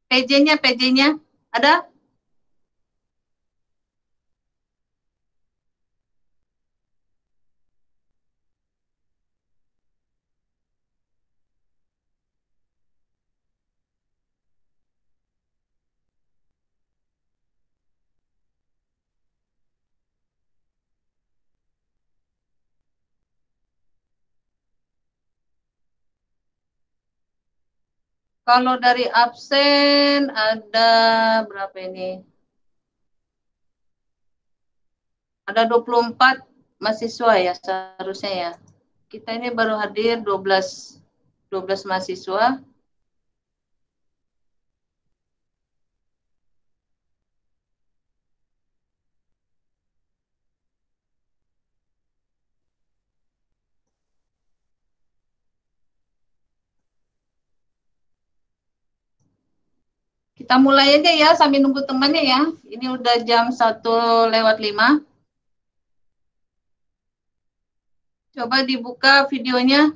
PJ-nya ada? Kalau dari absen ada berapa ini? Ada 24 mahasiswa ya seharusnya ya. Kita ini baru hadir 12 mahasiswa. Kita mulai aja ya sambil nunggu temannya ya. Ini udah jam 1:05. Coba dibuka videonya.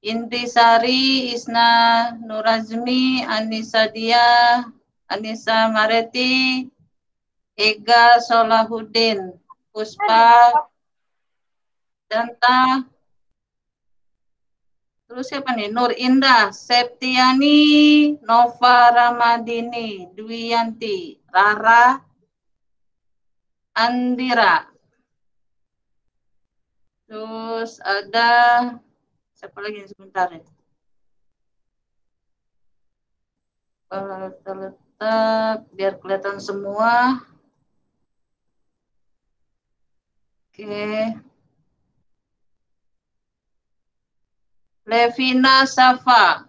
Indrisari, Isna Nurazmi, Anissa Dia, Anissa Mareti, Ega Solahuddin, Puspa, Danta, terus siapa nih? Nur Indah, Septiani, Nova Ramadini, Dwiyanti, Rara, Andira. Terus ada siapa lagi sebentar ya? Terletak biar kelihatan semua. Oke. Levina Safa.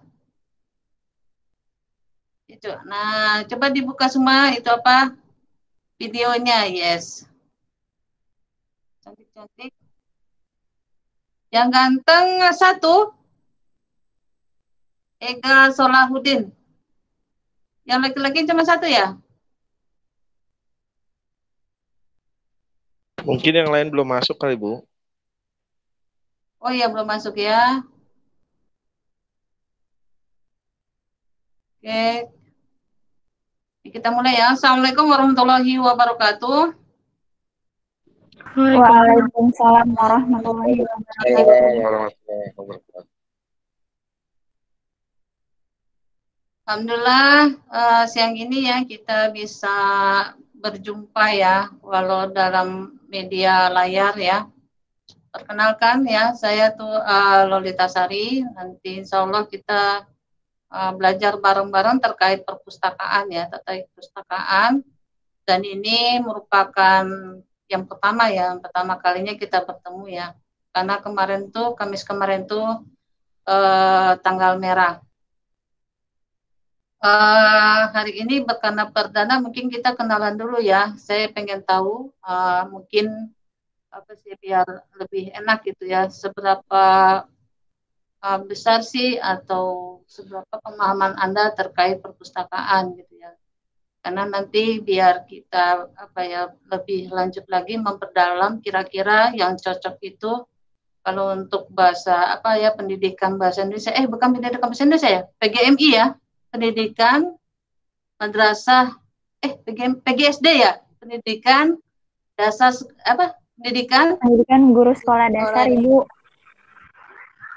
Itu. Nah, coba dibuka semua itu apa? Videonya, yes. Cantik-cantik. Yang ganteng satu, Ega Solahuddin. Yang laki-laki cuma satu ya? Mungkin yang lain belum masuk kali, Bu. Oh iya, belum masuk ya. Oke, kita mulai ya. Assalamualaikum warahmatullahi wabarakatuh. Waalaikumsalam warahmatullahi wabarakatuh. Warahmatullahi wabarakatuh. Alhamdulillah siang ini ya kita bisa berjumpa ya, walau dalam media layar ya. Perkenalkan ya, saya tuh Lolita Sari. Nanti insya Allah kita belajar bareng-bareng terkait perpustakaan ya, terkait perpustakaan. Dan ini merupakan yang pertama kalinya kita bertemu ya. Karena Kamis kemarin tuh tanggal merah. Hari ini berkarena perdana mungkin kita kenalan dulu ya. Saya pengen tahu mungkin apa sih biar lebih enak gitu ya. Seberapa besar sih atau seberapa pemahaman Anda terkait perpustakaan gitu ya. Karena nanti biar kita apa ya lebih lanjut lagi memperdalam kira-kira yang cocok itu kalau untuk bahasa apa ya pendidikan bahasa Indonesia bukan pendidikan bahasa Indonesia ya PGMI ya pendidikan madrasah PGSD ya pendidikan dasar apa pendidikan guru sekolah dasar Ibu.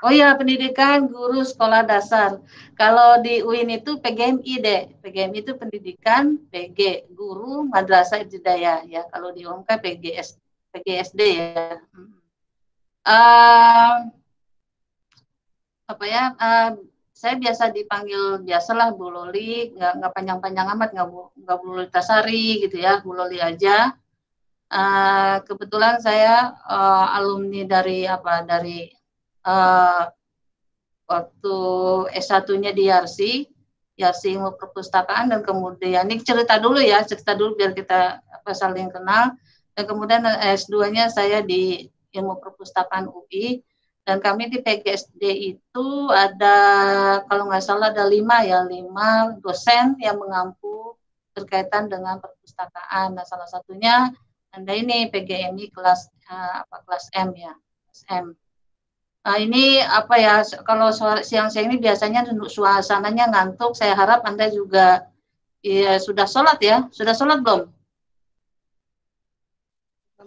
Oh ya, pendidikan guru sekolah dasar. Kalau di UIN itu PGMI deh. PGMI itu pendidikan PG guru madrasah ibtidaiyah ya. Kalau di UMK PGSD ya. Uh, apa ya? Saya biasa dipanggil biasalah Bu Loli, nggak panjang-panjang amat, nggak Bu Loli Tasari gitu ya, Bu Loli aja. Kebetulan saya alumni dari uh, waktu S1-nya di Yarsi Ilmu Perpustakaan dan kemudian ini cerita dulu biar kita saling kenal dan kemudian S2-nya saya di Ilmu Perpustakaan UI dan kami di PGSD itu ada kalau nggak salah ada 5 dosen yang mengampu berkaitan dengan perpustakaan. Nah, salah satunya Anda ini PGMI kelas M ya, kelas M. Ini apa ya, kalau siang-siang ini biasanya suasananya ngantuk. Saya harap Anda juga ya, sudah sholat ya? Sudah sholat belum?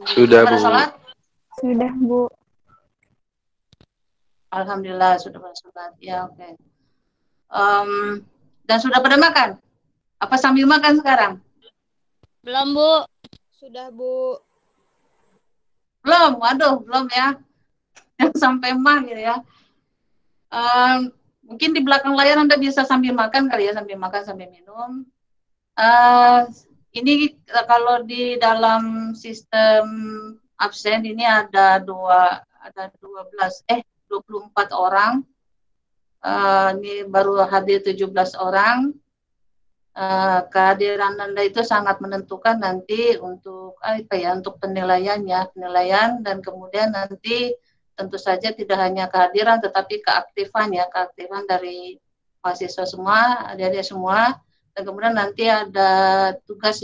Sudah, Pada Bu. sholat? Sudah, Bu. Alhamdulillah sudah pada sholat. Ya, oke. Dan sudah pada makan? Apa sambil makan sekarang? Belum, Bu. Sudah, Bu. Belum, waduh, belum ya. Yang sampai mah gitu ya. Mungkin di belakang layar Anda bisa sambil makan kali ya, sambil makan, sambil minum. Ini kalau di dalam sistem absen ini ada 24 orang. Ini baru hadir 17 orang. Kehadiran Anda itu sangat menentukan nanti untuk untuk penilaian dan kemudian nanti tentu saja tidak hanya kehadiran tetapi keaktifan dari mahasiswa semua, adik-adik semua, dan kemudian nanti ada tugas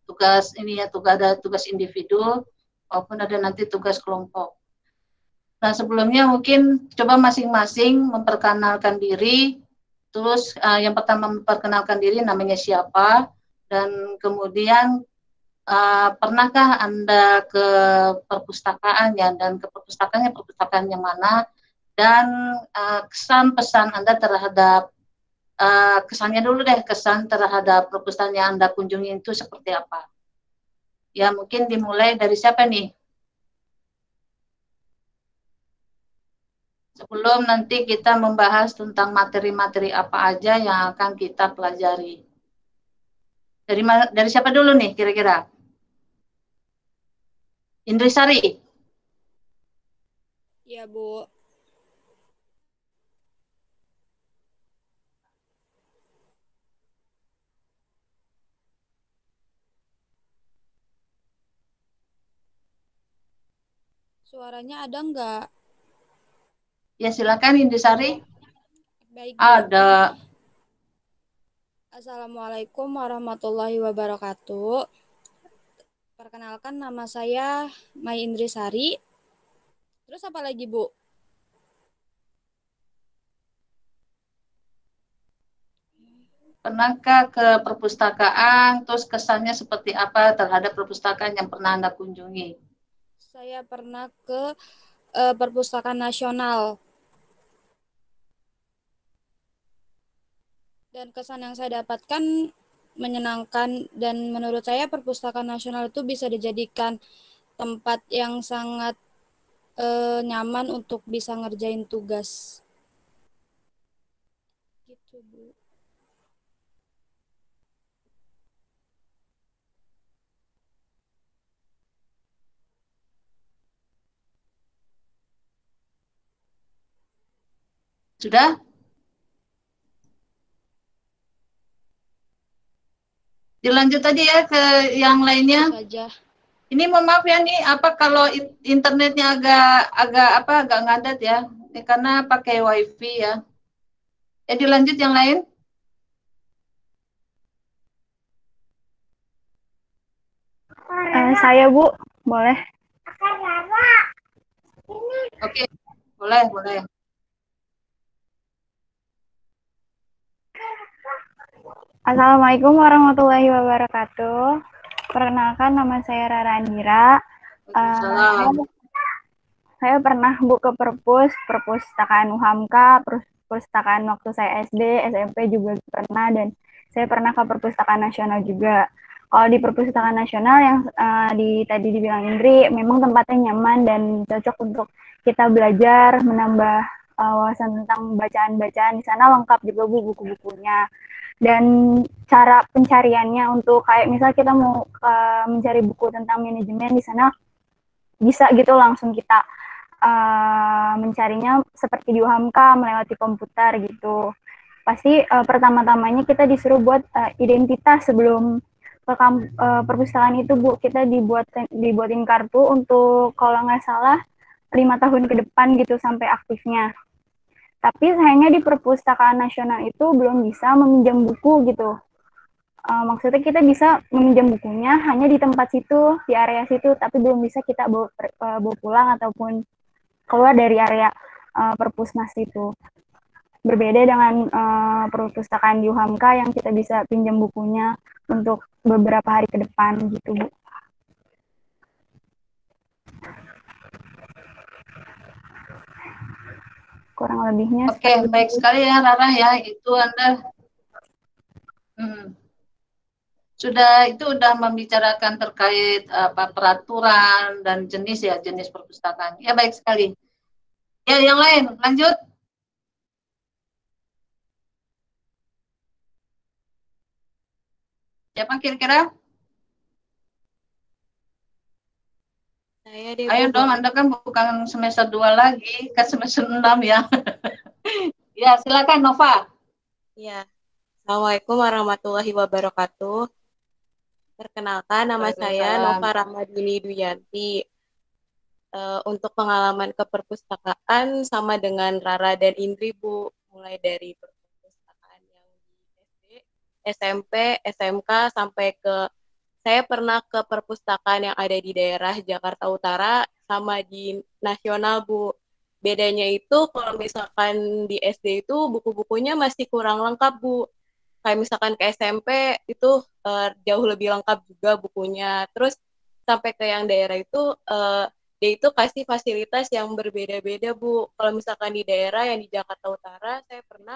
tugas individu maupun ada nanti tugas kelompok. Nah, sebelumnya mungkin coba masing-masing memperkenalkan diri. Terus yang pertama memperkenalkan diri namanya siapa, dan kemudian pernahkah Anda ke perpustakaan ya, dan ke perpustakaan yang mana, dan kesan pesan Anda terhadap kesannya dulu deh, kesan terhadap perpustakaan yang Anda kunjungi itu seperti apa? Ya, mungkin dimulai dari siapa nih? Sebelum nanti kita membahas tentang materi-materi apa aja yang akan kita pelajari. Dari siapa dulu nih kira-kira? Indrisari? Iya, Bu. Suaranya ada nggak? Ya, silakan Indrisari. Baik, Bu. Ada. Assalamualaikum warahmatullahi wabarakatuh. Perkenalkan, nama saya Mai Indrisari. Terus apa lagi, Bu? Pernahkah ke perpustakaan, terus kesannya seperti apa terhadap perpustakaan yang pernah Anda kunjungi? Saya pernah ke Perpustakaan Nasional. Dan kesan yang saya dapatkan menyenangkan, dan menurut saya Perpustakaan Nasional itu bisa dijadikan tempat yang sangat nyaman untuk bisa ngerjain tugas. Gitu, Bu. Sudah? Dilanjut aja ya ke yang lainnya. Saja. Ini mohon maaf ya nih, apa kalau internetnya agak ngadat ya, ini karena pakai wifi ya. Dilanjut yang lain. Saya, Bu, boleh? Oke, boleh. Assalamualaikum warahmatullahi wabarakatuh. Perkenalkan, nama saya Rara Andira. Saya pernah, Bu, ke perpustakaan UHAMKA, perpustakaan waktu saya SD, SMP juga pernah, dan saya pernah ke perpustakaan nasional juga. Kalau di perpustakaan nasional yang tadi dibilang Indri, memang tempatnya nyaman dan cocok untuk kita belajar, menambah wawasan tentang bacaan-bacaan. Di sana lengkap juga, Bu, buku-bukunya. Dan cara pencariannya untuk kayak misal kita mau mencari buku tentang manajemen, di sana bisa gitu langsung kita mencarinya seperti di UHAMKA melewati komputer gitu. Pasti pertama-tamanya kita disuruh buat identitas sebelum ke perpustakaan itu, Bu. Kita dibuatin kartu untuk kalau nggak salah 5 tahun ke depan gitu sampai aktifnya. Tapi sayangnya di perpustakaan nasional itu belum bisa meminjam buku gitu. Maksudnya kita bisa meminjam bukunya hanya di tempat situ, di area situ, tapi belum bisa kita bawa pulang ataupun keluar dari area perpusnas itu. Berbeda dengan perpustakaan di UHAMKA yang kita bisa pinjam bukunya untuk beberapa hari ke depan gitu, Bu. Kurang lebihnya Oke, baik sekali ya Rara ya. Itu Anda sudah membicarakan terkait apa peraturan dan jenis ya, jenis perpustakaan. Ya, baik sekali. Ya, yang lain lanjut. Siapa kira-kira? Saya deh, Ayo Bu, dong, boleh. Anda kan bukan semester 2 lagi, kan semester 6 ya. Ya, silakan Nova. Ya. Assalamualaikum warahmatullahi wabarakatuh. Perkenalkan, nama saya Waalaikumsalam. Nova Rahmadini Duyanti. Untuk pengalaman ke perpustakaan sama dengan Rara dan Indri, Bu. Mulai dari perpustakaan yang di SD, SMP, SMK, sampai ke saya pernah ke perpustakaan yang ada di daerah Jakarta Utara sama di nasional, Bu. Bedanya itu kalau misalkan di SD itu buku-bukunya masih kurang lengkap, Bu. Kayak misalkan ke SMP itu jauh lebih lengkap juga bukunya. Terus sampai ke yang daerah itu dia itu kasih fasilitas yang berbeda-beda, Bu. Kalau misalkan di daerah yang di Jakarta Utara, saya pernah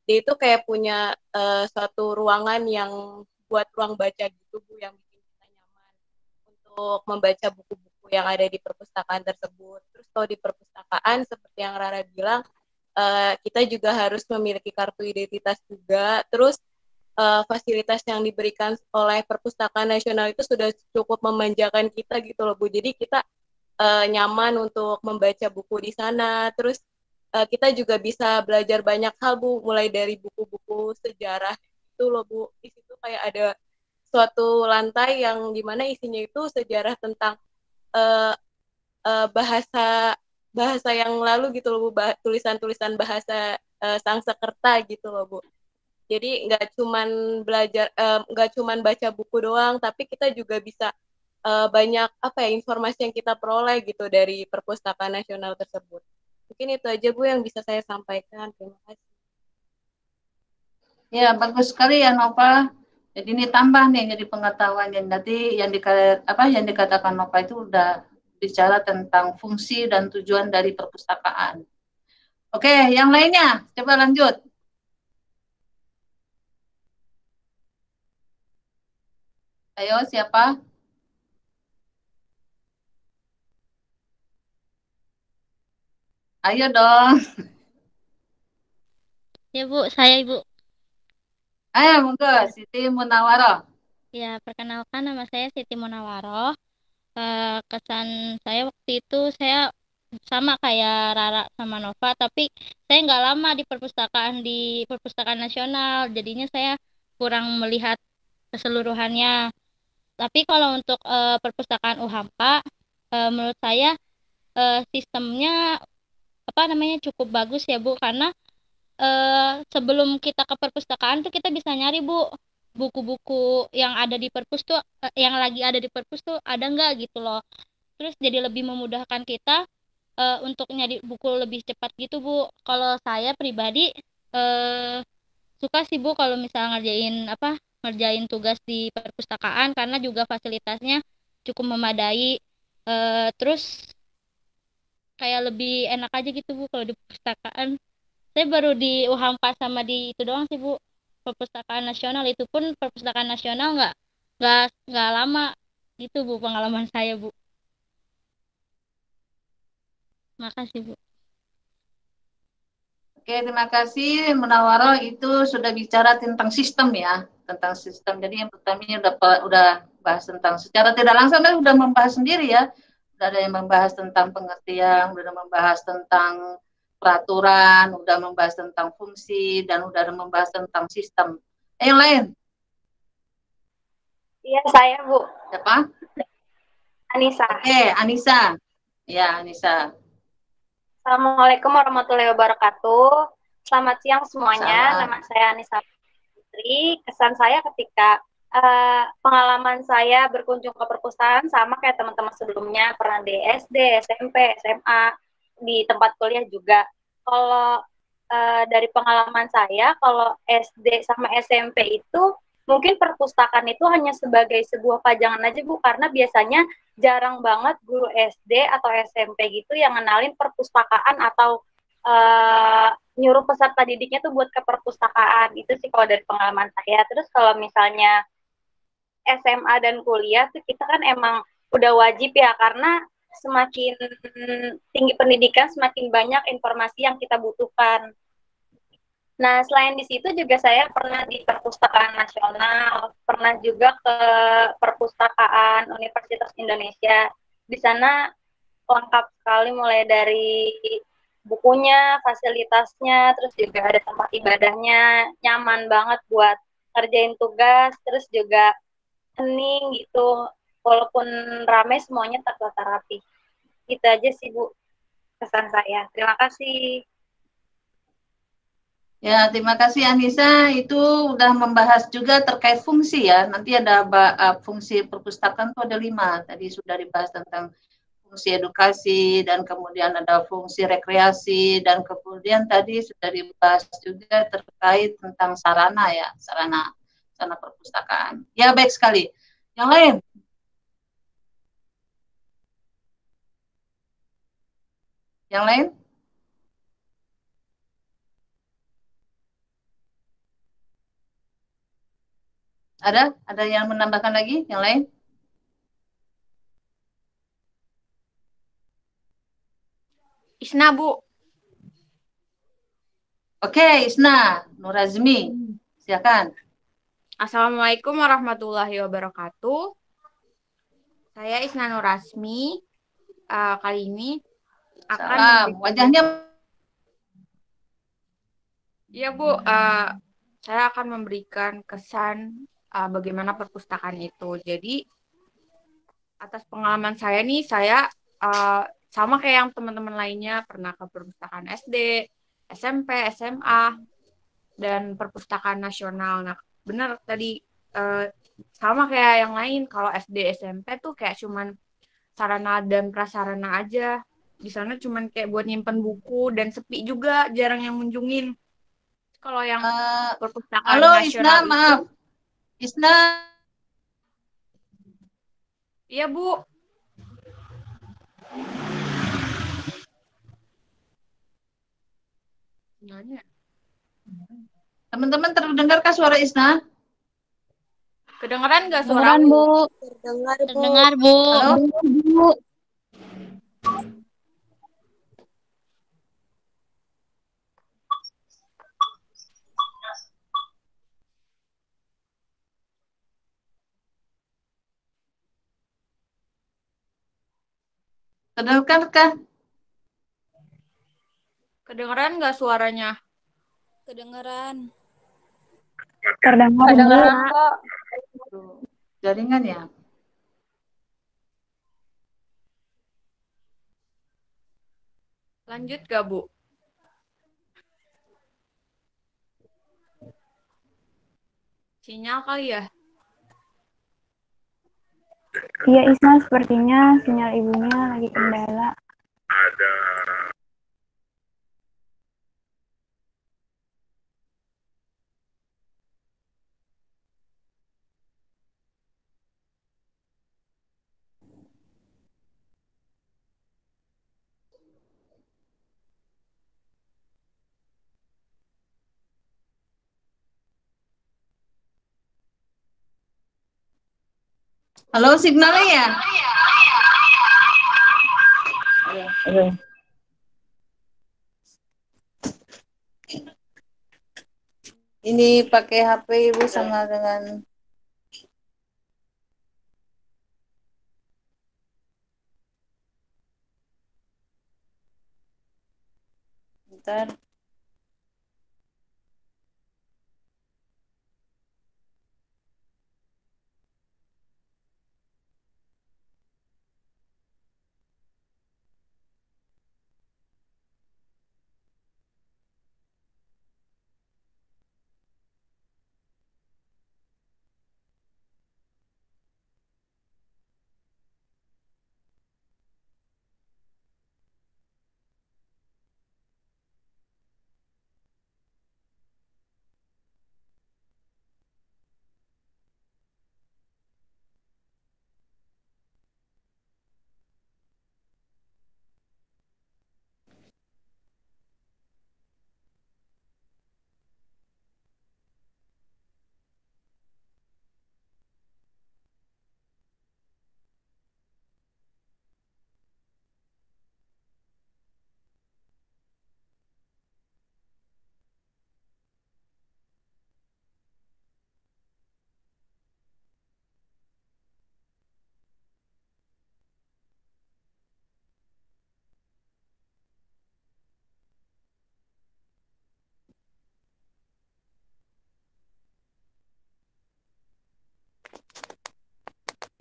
dia itu kayak punya suatu ruangan yang buat ruang baca gitu, Bu, yang bikin kita nyaman untuk membaca buku-buku yang ada di perpustakaan tersebut. Terus kalau di perpustakaan seperti yang Rara bilang, kita juga harus memiliki kartu identitas juga. Terus fasilitas yang diberikan oleh Perpustakaan Nasional itu sudah cukup memanjakan kita gitu loh, Bu. Jadi kita nyaman untuk membaca buku di sana. Terus kita juga bisa belajar banyak hal, Bu, mulai dari buku-buku sejarah itu loh, Bu. Di situ kayak ada suatu lantai yang dimana isinya itu sejarah tentang uh, bahasa bahasa yang lalu gitu loh, Bu, tulisan-tulisan bahasa Sangsekerta gitu loh, Bu. Jadi nggak cuman baca buku doang, tapi kita juga bisa banyak apa ya informasi yang kita peroleh gitu dari Perpustakaan Nasional tersebut. Mungkin itu aja, Bu, yang bisa saya sampaikan. Terima kasih. Ya, bagus sekali ya Nova. Jadi ini tambah nih jadi pengetahuan yang tadi yang dikatakan Nova itu udah bicara tentang fungsi dan tujuan dari perpustakaan. Oke, yang lainnya coba lanjut. Ayo siapa? Ayo dong. Ya Bu, saya Ibu. Ayo monggo Siti Munawaroh. Ya, perkenalkan nama saya Siti Munawaroh. Kesan saya waktu itu saya sama kayak Rara sama Nova, tapi saya nggak lama di perpustakaan nasional, jadinya saya kurang melihat keseluruhannya. Tapi kalau untuk perpustakaan UHAMKA, menurut saya sistemnya cukup bagus ya Bu, karena sebelum kita ke perpustakaan tuh kita bisa nyari Bu buku-buku yang ada di perpus tuh yang lagi ada di perpus tuh ada nggak gitu loh. Terus jadi lebih memudahkan kita untuk nyari buku lebih cepat gitu Bu. Kalau saya pribadi suka sih Bu kalau misalnya ngerjain tugas di perpustakaan karena juga fasilitasnya cukup memadai. Terus kayak lebih enak aja gitu Bu kalau di perpustakaan. Saya baru di UHAMKA sama di itu doang sih Bu, perpustakaan nasional. Itu pun perpustakaan nasional nggak lama gitu Bu pengalaman saya Bu. Makasih Bu. Oke, terima kasih Munawaroh, itu sudah bicara tentang sistem ya, tentang sistem. Jadi yang pertamanya udah bahas tentang secara tidak langsung kan udah membahas sendiri ya. Udah ada yang membahas tentang pengertian, udah membahas tentang peraturan, udah membahas tentang fungsi, dan udah membahas tentang sistem. Yang lain? Iya, saya Bu. Siapa? Anissa. Oke, Anissa. Ya, Anissa. Assalamualaikum warahmatullahi wabarakatuh. Selamat siang semuanya. Salam. Nama saya Anissa Putri. Kesan saya ketika pengalaman saya berkunjung ke perpustakaan sama kayak teman-teman sebelumnya, pernah di SD, SMP, SMA. di tempat kuliah juga. Kalau dari pengalaman saya, kalau SD sama SMP itu mungkin perpustakaan itu hanya sebagai sebuah pajangan aja Bu, karena biasanya jarang banget guru SD atau SMP gitu yang ngenalin perpustakaan atau nyuruh peserta didiknya tuh buat ke perpustakaan. Itu sih kalau dari pengalaman saya. Terus kalau misalnya SMA dan kuliah tuh kita kan emang udah wajib ya, karena semakin tinggi pendidikan semakin banyak informasi yang kita butuhkan. Nah, selain di situ juga saya pernah di Perpustakaan Nasional, pernah juga ke Perpustakaan Universitas Indonesia. Di sana lengkap sekali, mulai dari bukunya, fasilitasnya, terus juga ada tempat ibadahnya, nyaman banget buat kerjain tugas, terus juga hening gitu. Walaupun ramai, semuanya tertata rapi. Itu aja sih Bu, kesan saya. Terima kasih. Ya, terima kasih Anissa. Itu udah membahas juga terkait fungsi ya. Nanti ada fungsi perpustakaan itu ada 5. Tadi sudah dibahas tentang fungsi edukasi, dan kemudian ada fungsi rekreasi, dan kemudian tadi sudah dibahas juga terkait tentang sarana ya, sarana perpustakaan. Ya, baik sekali. Yang lain? Yang lain? Ada yang menambahkan lagi? Yang lain? Isna, Bu. Oke, Isna Nurazmi, silakan. Assalamualaikum warahmatullahi wabarakatuh. Saya Isna Nurazmi. Kali ini akan Salam. Wajahnya. Ya Bu, saya akan memberikan kesan bagaimana perpustakaan itu. Jadi atas pengalaman saya nih, saya sama kayak yang teman-teman lainnya pernah ke perpustakaan SD, SMP, SMA, dan perpustakaan nasional. Nah, benar tadi sama kayak yang lain. Kalau SD, SMP tuh kayak cuman sarana dan prasarana aja. Di sana cuman kayak buat nyimpen buku dan sepi juga, jarang yang ngunjungin. Kalau yang perpustakaan halo nasional Isna, maaf. Isna. Iya, Bu. Teman-teman, terdengarkah suara Isna? Kedengeran nggak suara Bu? Terdengar, Bu. Terdengar, Bu. Halo? Bu. Terdengarkah? Kedengeran nggak suaranya? Kedengeran. Terdengar kok. Jaringan ya? Lanjut gak, Bu? Sinyal kali ya? Iya Isna, sepertinya sinyal ibunya lagi kendala. Halo, signalnya ya? Ini pakai HP Ibu sama dengan bentar.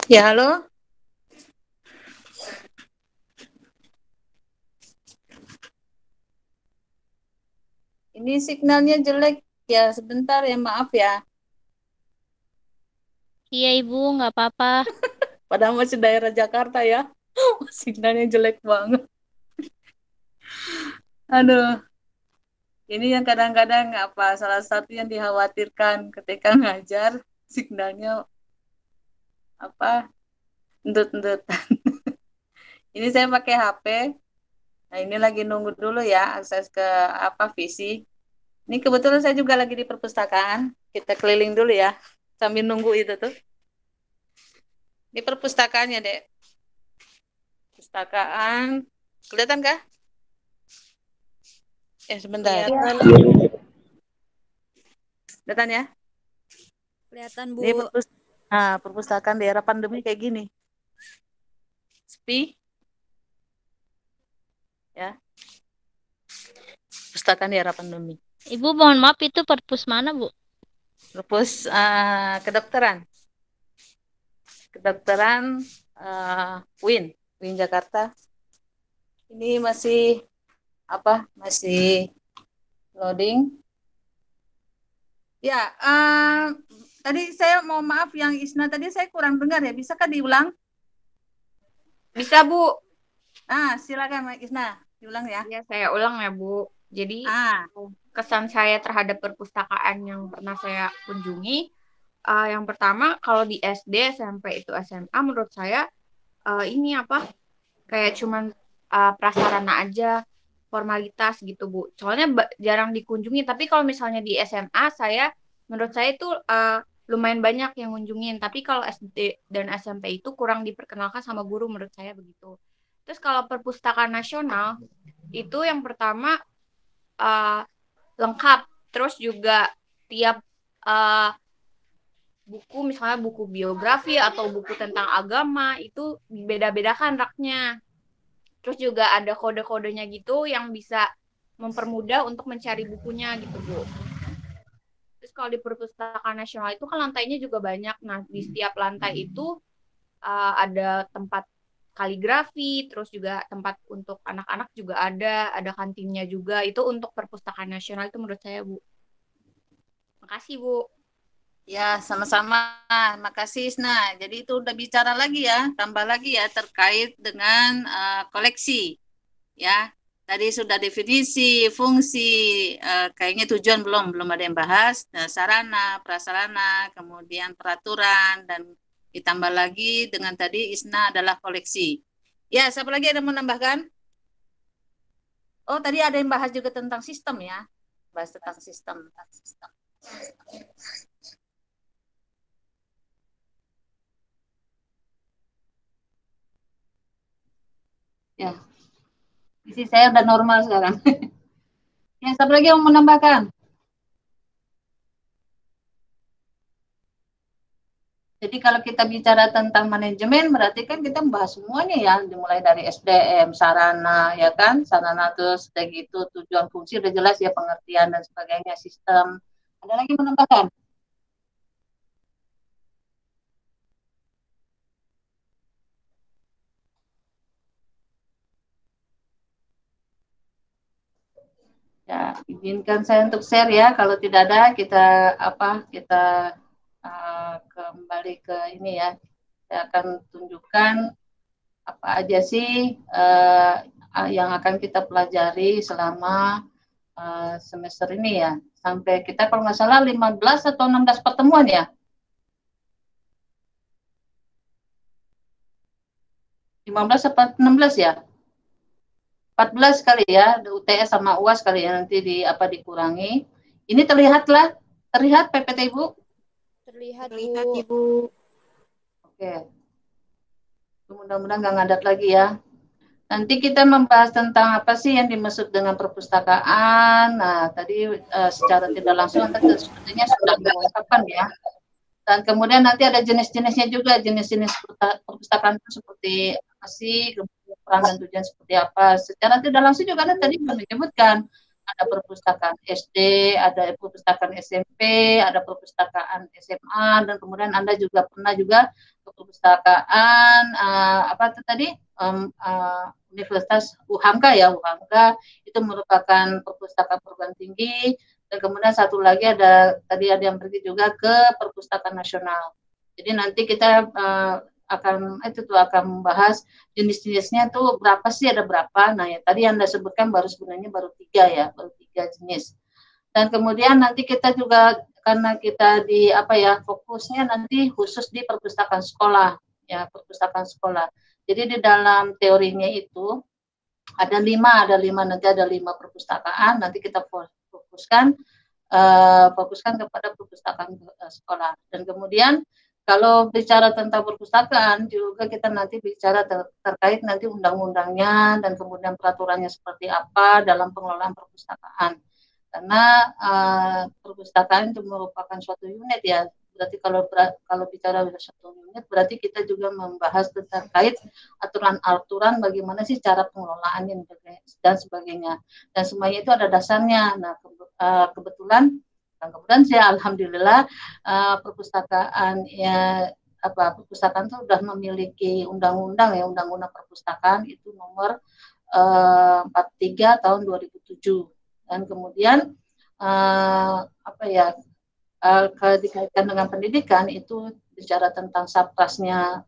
Ya, halo. Ini signalnya jelek ya, sebentar ya, maaf ya. Iya Ibu, nggak apa-apa. Padahal masih daerah Jakarta ya. Signalnya jelek banget. Aduh, ini yang kadang-kadang apa salah satu yang dikhawatirkan ketika ngajar signalnya apa endut-endut. Ini saya pakai HP. Nah, ini lagi nunggu dulu ya akses ke apa visi. Ini kebetulan saya juga lagi di perpustakaan. Kita keliling dulu ya sambil nunggu itu tuh. Di perpustakaannya, Dek. Pustakaan. Kelihatan kah? Sebentar. Kelihatan ya? Kelihatan, Bu. Ini perpustakaan daerah pandemi kayak gini. Sepi. Ya. Pustakaan daerah pandemi. Ibu mohon maaf itu perpus mana, Bu? Perpus kedokteran. Kedokteran UIN Jakarta. Ini masih masih loading. Ya, tadi saya mau maaf yang Isna tadi saya kurang dengar ya. Bisakah diulang? Bisa, Bu. Silakan Mbak Isna, diulang ya. Ya, saya ulang ya, Bu. Jadi, kesan saya terhadap perpustakaan yang pernah saya kunjungi, yang pertama, kalau di SD, SMP, itu SMA, menurut saya ini kayak cuman prasarana aja, formalitas gitu, Bu. Soalnya jarang dikunjungi, tapi kalau misalnya di SMA, menurut saya itu lumayan banyak yang ngunjungin. Tapi kalau SD dan SMP itu kurang diperkenalkan sama guru, menurut saya begitu. Terus kalau perpustakaan nasional, itu yang pertama lengkap. Terus juga tiap buku, misalnya buku biografi atau buku tentang agama, itu beda-bedakan raknya. Terus juga ada kode-kodenya gitu yang bisa mempermudah untuk mencari bukunya gitu, Bu. Terus kalau di perpustakaan nasional itu kan lantainya juga banyak. Nah, di setiap lantai itu ada tempat kaligrafi, terus juga tempat untuk anak-anak juga ada kantinnya juga. Itu untuk perpustakaan nasional itu menurut saya, Bu. Makasih, Bu. Ya, sama-sama. Makasih, Isna. Jadi itu udah bicara lagi ya, tambah lagi ya terkait dengan koleksi. Ya, tadi sudah definisi, fungsi, kayaknya tujuan belum ada yang bahas. Nah, sarana, prasarana, kemudian peraturan, dan ditambah lagi dengan tadi Isna adalah koleksi. Ya, siapa lagi ada yang menambahkan? Oh, tadi ada yang bahas juga tentang sistem ya. Bahas tentang sistem. Ya, isi saya udah normal sekarang. Ya, siapa lagi yang mau menambahkan? Jadi kalau kita bicara tentang manajemen, berarti kan kita membahas semuanya ya, dimulai dari SDM, sarana, ya kan, sarana terus udah gitu, tujuan fungsi udah jelas ya, pengertian dan sebagainya, sistem. Ada lagi menambahkan? Ya, izinkan saya untuk share ya. Kalau tidak ada, kita kembali ke ini ya. Saya akan tunjukkan apa aja sih yang akan kita pelajari selama semester ini ya. Sampai kita kalau nggak salah 15 atau 16 pertemuan ya. 15 atau 16 ya? 14 kali ya, UTS sama UAS kali ya, nanti dikurangi. Ini terlihat PPT Ibu? Terlihat, Ibu. Oke. Mudah-mudahan nggak ngadat lagi ya. Nanti kita membahas tentang apa sih yang dimaksud dengan perpustakaan. Nah, tadi secara tidak langsung sepertinya sudah diungkapkan ya. Dan kemudian nanti ada jenis-jenisnya juga, jenis-jenis perpustakaan itu seperti apa sih, peran dan tujuan seperti apa. Secara tidak langsung juga tadi sudah menyebutkan ada perpustakaan SD, ada perpustakaan SMP, ada perpustakaan SMA, dan kemudian Anda juga pernah juga ke perpustakaan apa itu tadi Universitas UHAMKA ya, UHAMKA itu merupakan perpustakaan perguruan tinggi, dan kemudian satu lagi ada tadi ada yang pergi juga ke perpustakaan nasional. Jadi nanti kita akan membahas jenis-jenisnya tuh berapa sih, ada berapa. Nah ya tadi Anda sebutkan sebenarnya baru 3 ya, baru 3 jenis. Dan kemudian nanti kita juga karena kita di fokusnya nanti khusus di perpustakaan sekolah ya, perpustakaan sekolah. Jadi di dalam teorinya itu ada 5 nanti ada 5 perpustakaan, nanti kita fokuskan kepada perpustakaan sekolah. Dan kemudian kalau bicara tentang perpustakaan juga kita nanti bicara terkait nanti undang-undangnya dan kemudian peraturannya seperti apa dalam pengelolaan perpustakaan. Karena perpustakaan itu merupakan suatu unit ya. Berarti kalau bicara suatu unit berarti kita juga membahas terkait aturan-aturan bagaimana sih cara pengelolaannya dan sebagainya. Dan semuanya itu ada dasarnya. Nah, kebetulan saya alhamdulillah perpustakaan itu sudah memiliki undang-undang perpustakaan itu nomor 43 tahun 2007, dan kemudian dikaitkan dengan pendidikan itu bicara tentang saprasnya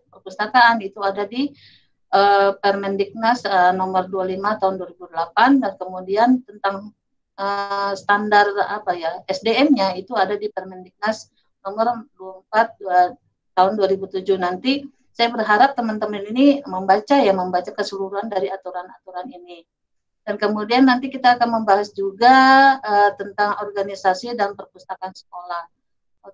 perpustakaan itu ada di Permendiknas nomor 25 tahun 2008, dan kemudian tentang standar SDM-nya itu ada di Permendiknas nomor 24 tahun 2007. Nanti saya berharap teman-teman ini membaca keseluruhan dari aturan-aturan ini. Dan kemudian nanti kita akan membahas juga tentang organisasi dan perpustakaan sekolah.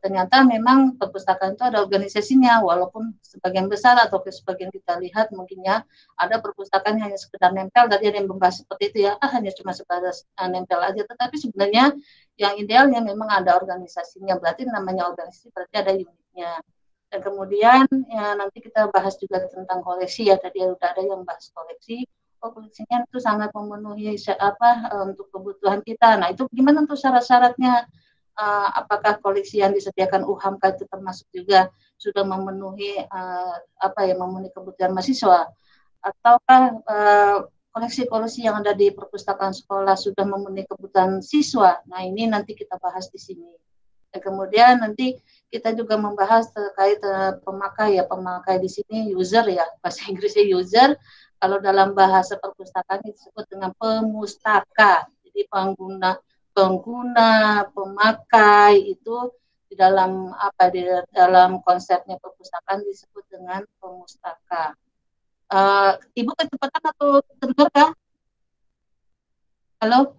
Ternyata memang perpustakaan itu ada organisasinya, walaupun sebagian besar atau sebagian kita lihat mungkin ya ada perpustakaan yang hanya sekedar nempel, tadi ada yang membahas seperti itu ya, hanya cuma sebatas nempel aja, tetapi sebenarnya yang idealnya memang ada organisasinya, berarti namanya organisasi berarti ada unitnya. Dan kemudian ya, nanti kita bahas juga tentang koleksi ya, tadi udah ada yang bahas koleksi. Koleksinya itu sangat memenuhi untuk kebutuhan kita. Nah itu gimana tuh syarat-syaratnya? Apakah koleksi yang disediakan UHAMKA itu termasuk juga sudah memenuhi memenuhi kebutuhan mahasiswa, ataukah koleksi-koleksi yang ada di perpustakaan sekolah sudah memenuhi kebutuhan siswa? Nah ini nanti kita bahas di sini. Dan kemudian nanti kita juga membahas terkait pemakai di sini user ya, bahasa Inggrisnya user. Kalau dalam bahasa perpustakaan disebut dengan pemustaka. Jadi pengguna, pemakai itu di dalam dalam konsepnya perpustakaan disebut dengan pemustaka. Ibu kecepatan atau terdengar kah? Halo?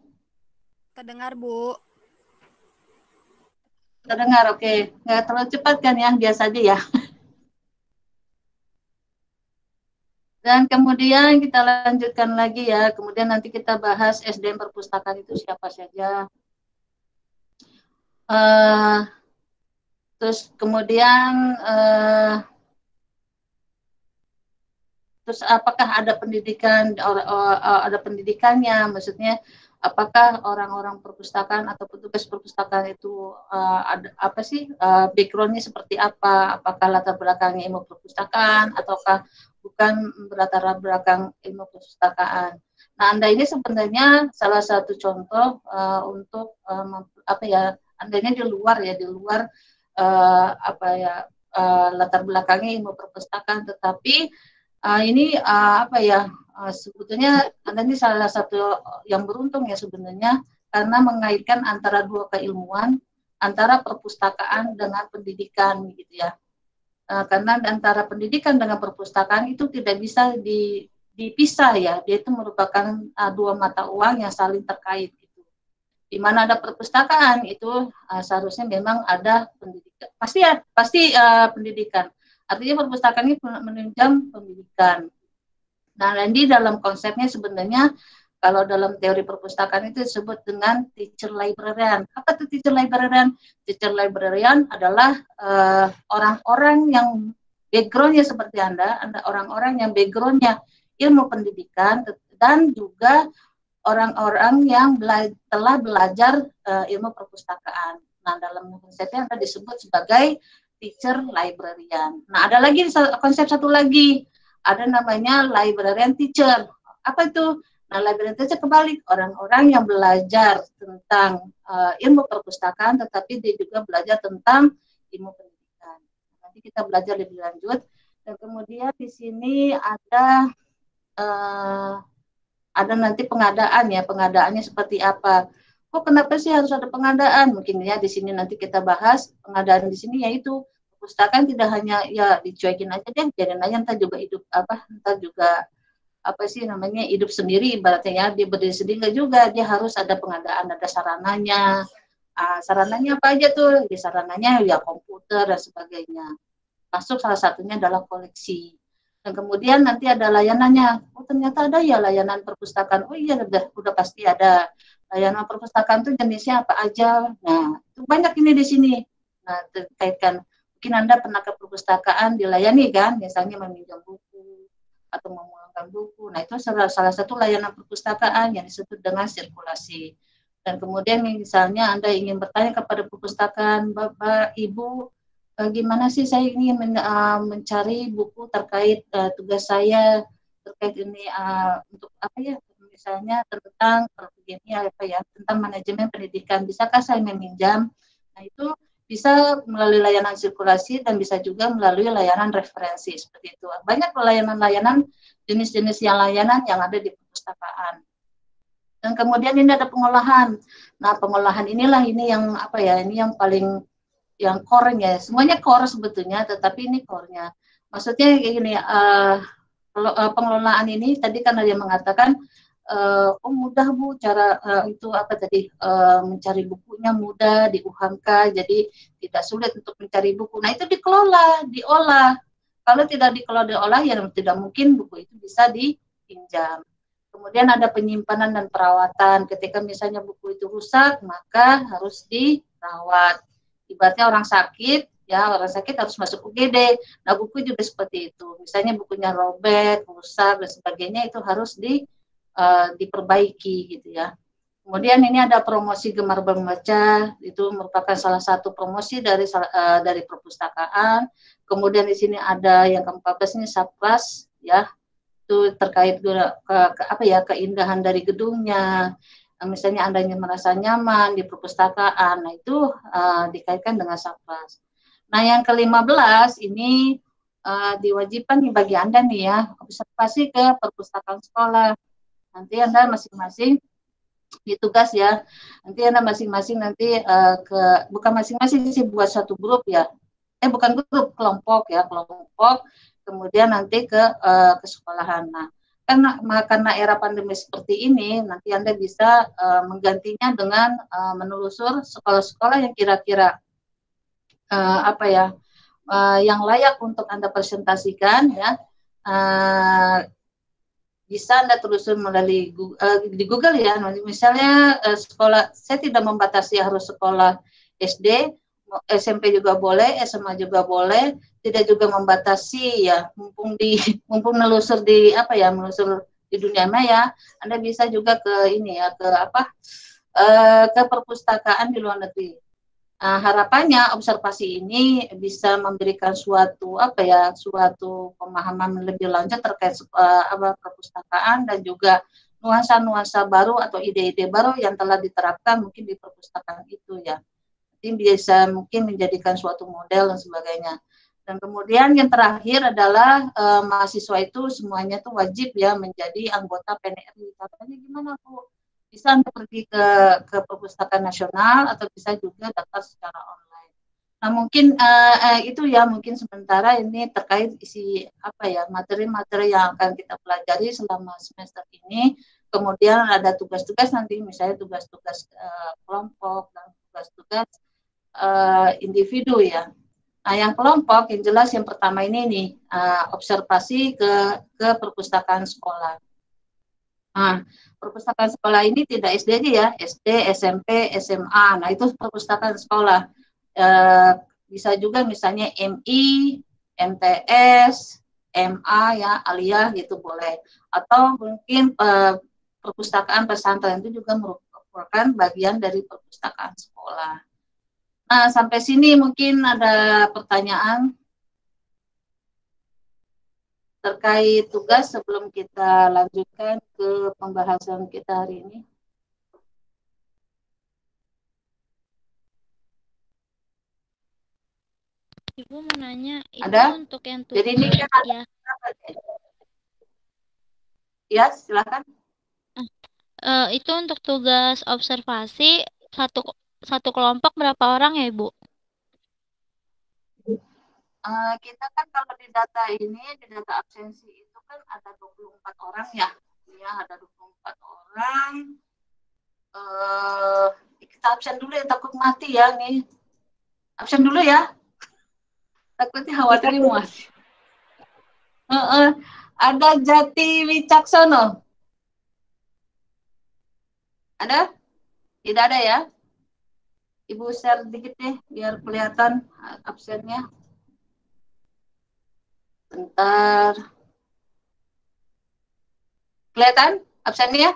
Terdengar, Bu. Terdengar, oke. Nggak terlalu cepat kan ya, biasa aja ya. Dan kemudian kita lanjutkan lagi ya, kemudian nanti kita bahas SDM perpustakaan itu siapa saja. Terus kemudian terus apakah ada pendidikan, ada pendidikannya, maksudnya apakah orang-orang perpustakaan atau petugas perpustakaan itu ada background-nya seperti apa, apakah latar belakangnya ilmu perpustakaan ataukah bukan berlatar belakang ilmu perpustakaan. Nah, Anda ini sebenarnya salah satu contoh untuk Andanya di luar latar belakangnya ilmu perpustakaan, tetapi sebetulnya Anda ini salah satu yang beruntung ya sebenarnya, karena mengaitkan antara dua keilmuan, antara perpustakaan dengan pendidikan gitu ya. Karena antara pendidikan dengan perpustakaan itu tidak bisa dipisah ya, dia itu merupakan dua mata uang yang saling terkait gitu. Di mana ada perpustakaan itu seharusnya memang ada pendidikan, pasti pendidikan. Artinya perpustakaan ini menunjang pendidikan. Nah, di dalam konsepnya sebenarnya kalau dalam teori perpustakaan itu disebut dengan teacher librarian. Apa itu teacher librarian? Teacher librarian adalah orang-orang yang background-nya seperti Anda orang-orang yang background-nya ilmu pendidikan, dan juga orang-orang yang telah belajar ilmu perpustakaan. Nah, dalam konsepnya ada disebut sebagai teacher librarian. Nah, ada lagi konsep satu lagi, ada namanya librarian teacher. Apa itu? Nah, librarian teacher kebalik, orang-orang yang belajar tentang ilmu perpustakaan, tetapi dia juga belajar tentang ilmu pendidikan. Nanti kita belajar lebih lanjut. Dan kemudian di sini ada nanti pengadaan ya, pengadaannya seperti apa. Kok kenapa sih harus ada pengadaan? Mungkin ya di sini nanti kita bahas pengadaan di sini, yaitu perpustakaan tidak hanya ya dicuekin aja deh, biarin aja ntar juga hidup ntar juga hidup sendiri ibaratnya ya, dia berdiri sendiri juga, dia harus ada pengadaan, ada sarananya. Sarananya apa aja tuh? Ya, sarananya ya komputer dan sebagainya. Masuk salah satunya adalah koleksi. Dan kemudian nanti ada layanannya. Oh, ternyata ada ya layanan perpustakaan. Oh iya, udah pasti ada. Layanan perpustakaan itu jenisnya apa aja. Nah, itu banyak ini di sini. Nah, terkaitkan. Mungkin Anda pernah ke perpustakaan dilayani kan, misalnya meminjam buku atau memulangkan buku. Nah, itu salah satu layanan perpustakaan yang disebut dengan sirkulasi. Dan kemudian misalnya Anda ingin bertanya kepada perpustakaan, Bapak, Ibu, gimana sih saya ingin mencari buku terkait tugas saya terkait ini untuk apa ya, misalnya tentang tentang manajemen pendidikan, bisakah saya meminjam? Nah, itu bisa melalui layanan sirkulasi dan bisa juga melalui layanan referensi seperti itu. Banyak layanan-layanan, jenis-jenis layanan yang ada di perpustakaan. Dan kemudian ini ada pengolahan. Nah, pengolahan inilah ini yang ini yang paling yang core-nya, semuanya core sebetulnya, tetapi ini core-nya. Maksudnya kayak gini, pengelolaan ini tadi kan ada yang mengatakan, oh mudah Bu, cara mencari bukunya mudah di UHAMKA, jadi tidak sulit untuk mencari buku. Nah, itu dikelola, diolah. Kalau tidak dikelola, diolah, ya tidak mungkin buku itu bisa dipinjam. Kemudian ada penyimpanan dan perawatan. Ketika misalnya buku itu rusak, maka harus dirawat. Ibaratnya orang sakit harus masuk UGD. Nah, buku juga seperti itu. Misalnya bukunya robek, rusak dan sebagainya, itu harus diperbaiki gitu ya. Kemudian ini ada promosi Gemar Membaca, itu merupakan salah satu promosi dari perpustakaan. Kemudian di sini ada yang ke-14 ini Sapras ya. Itu terkait keindahan dari gedungnya. Misalnya Anda merasa nyaman di perpustakaan, nah itu dikaitkan dengan Sapras. Nah, yang ke-15 ini diwajibkan bagi Anda nih ya, observasi ke perpustakaan sekolah. Nanti Anda masing-masing ditugas ya. Nanti Anda masing-masing bukan masing-masing sih, buat satu grup ya. Bukan grup, kelompok. Kemudian nanti ke sekolahan. Nah, karena era pandemi seperti ini, nanti Anda bisa menggantinya dengan menelusur sekolah-sekolah yang kira-kira yang layak untuk Anda presentasikan ya. Bisa Anda telusur melalui di Google ya. Misalnya sekolah, saya tidak membatasi harus sekolah SD, SMP juga boleh, SMA juga boleh, tidak juga membatasi ya, mumpung menelusur menelusur di dunia maya, Anda bisa juga ke perpustakaan di luar negeri. Harapannya observasi ini bisa memberikan suatu pemahaman lebih lanjut terkait perpustakaan dan juga nuansa-nuansa baru atau ide-ide baru yang telah diterapkan mungkin di perpustakaan itu ya. Ini bisa mungkin menjadikan suatu model dan sebagainya. Dan kemudian yang terakhir adalah mahasiswa itu semuanya tuh wajib ya menjadi anggota PNRI. Katanya gimana Bu? Bisa Anda pergi ke Perpustakaan Nasional atau bisa juga daftar secara online. Nah, mungkin itu ya, mungkin sementara ini terkait isi materi-materi yang akan kita pelajari selama semester ini. Kemudian ada tugas-tugas nanti, misalnya tugas-tugas kelompok dan tugas-tugas individu ya. Nah, yang kelompok yang jelas yang pertama ini nih, observasi ke perpustakaan sekolah. Nah, perpustakaan sekolah ini tidak SD aja ya, SD, SMP, SMA. Nah, itu perpustakaan sekolah. Bisa juga misalnya MI, MTS, MA ya, aliyah gitu boleh. atau mungkin perpustakaan pesantren itu juga merupakan bagian dari perpustakaan sekolah. Nah, sampai sini mungkin ada pertanyaan terkait tugas sebelum kita lanjutkan ke pembahasan kita hari ini. Ibu mau nanya, itu Ada? untuk yang Jadi ini tugas kan ya. Ya, silakan. Itu untuk tugas observasi satu kelompok berapa orang ya, Ibu? Kita kan kalau di data ini, di data absensi itu kan ada 24 orang ya. Ya, ada 24 orang. Kita absen dulu ya, takut mati ya nih. Absen dulu ya. Takutnya khawatirnya mati. Ada Jati Wicaksono. Ada? Tidak ada ya? Ibu share dikit deh, biar kelihatan absennya. Bentar. Kelihatan absennya?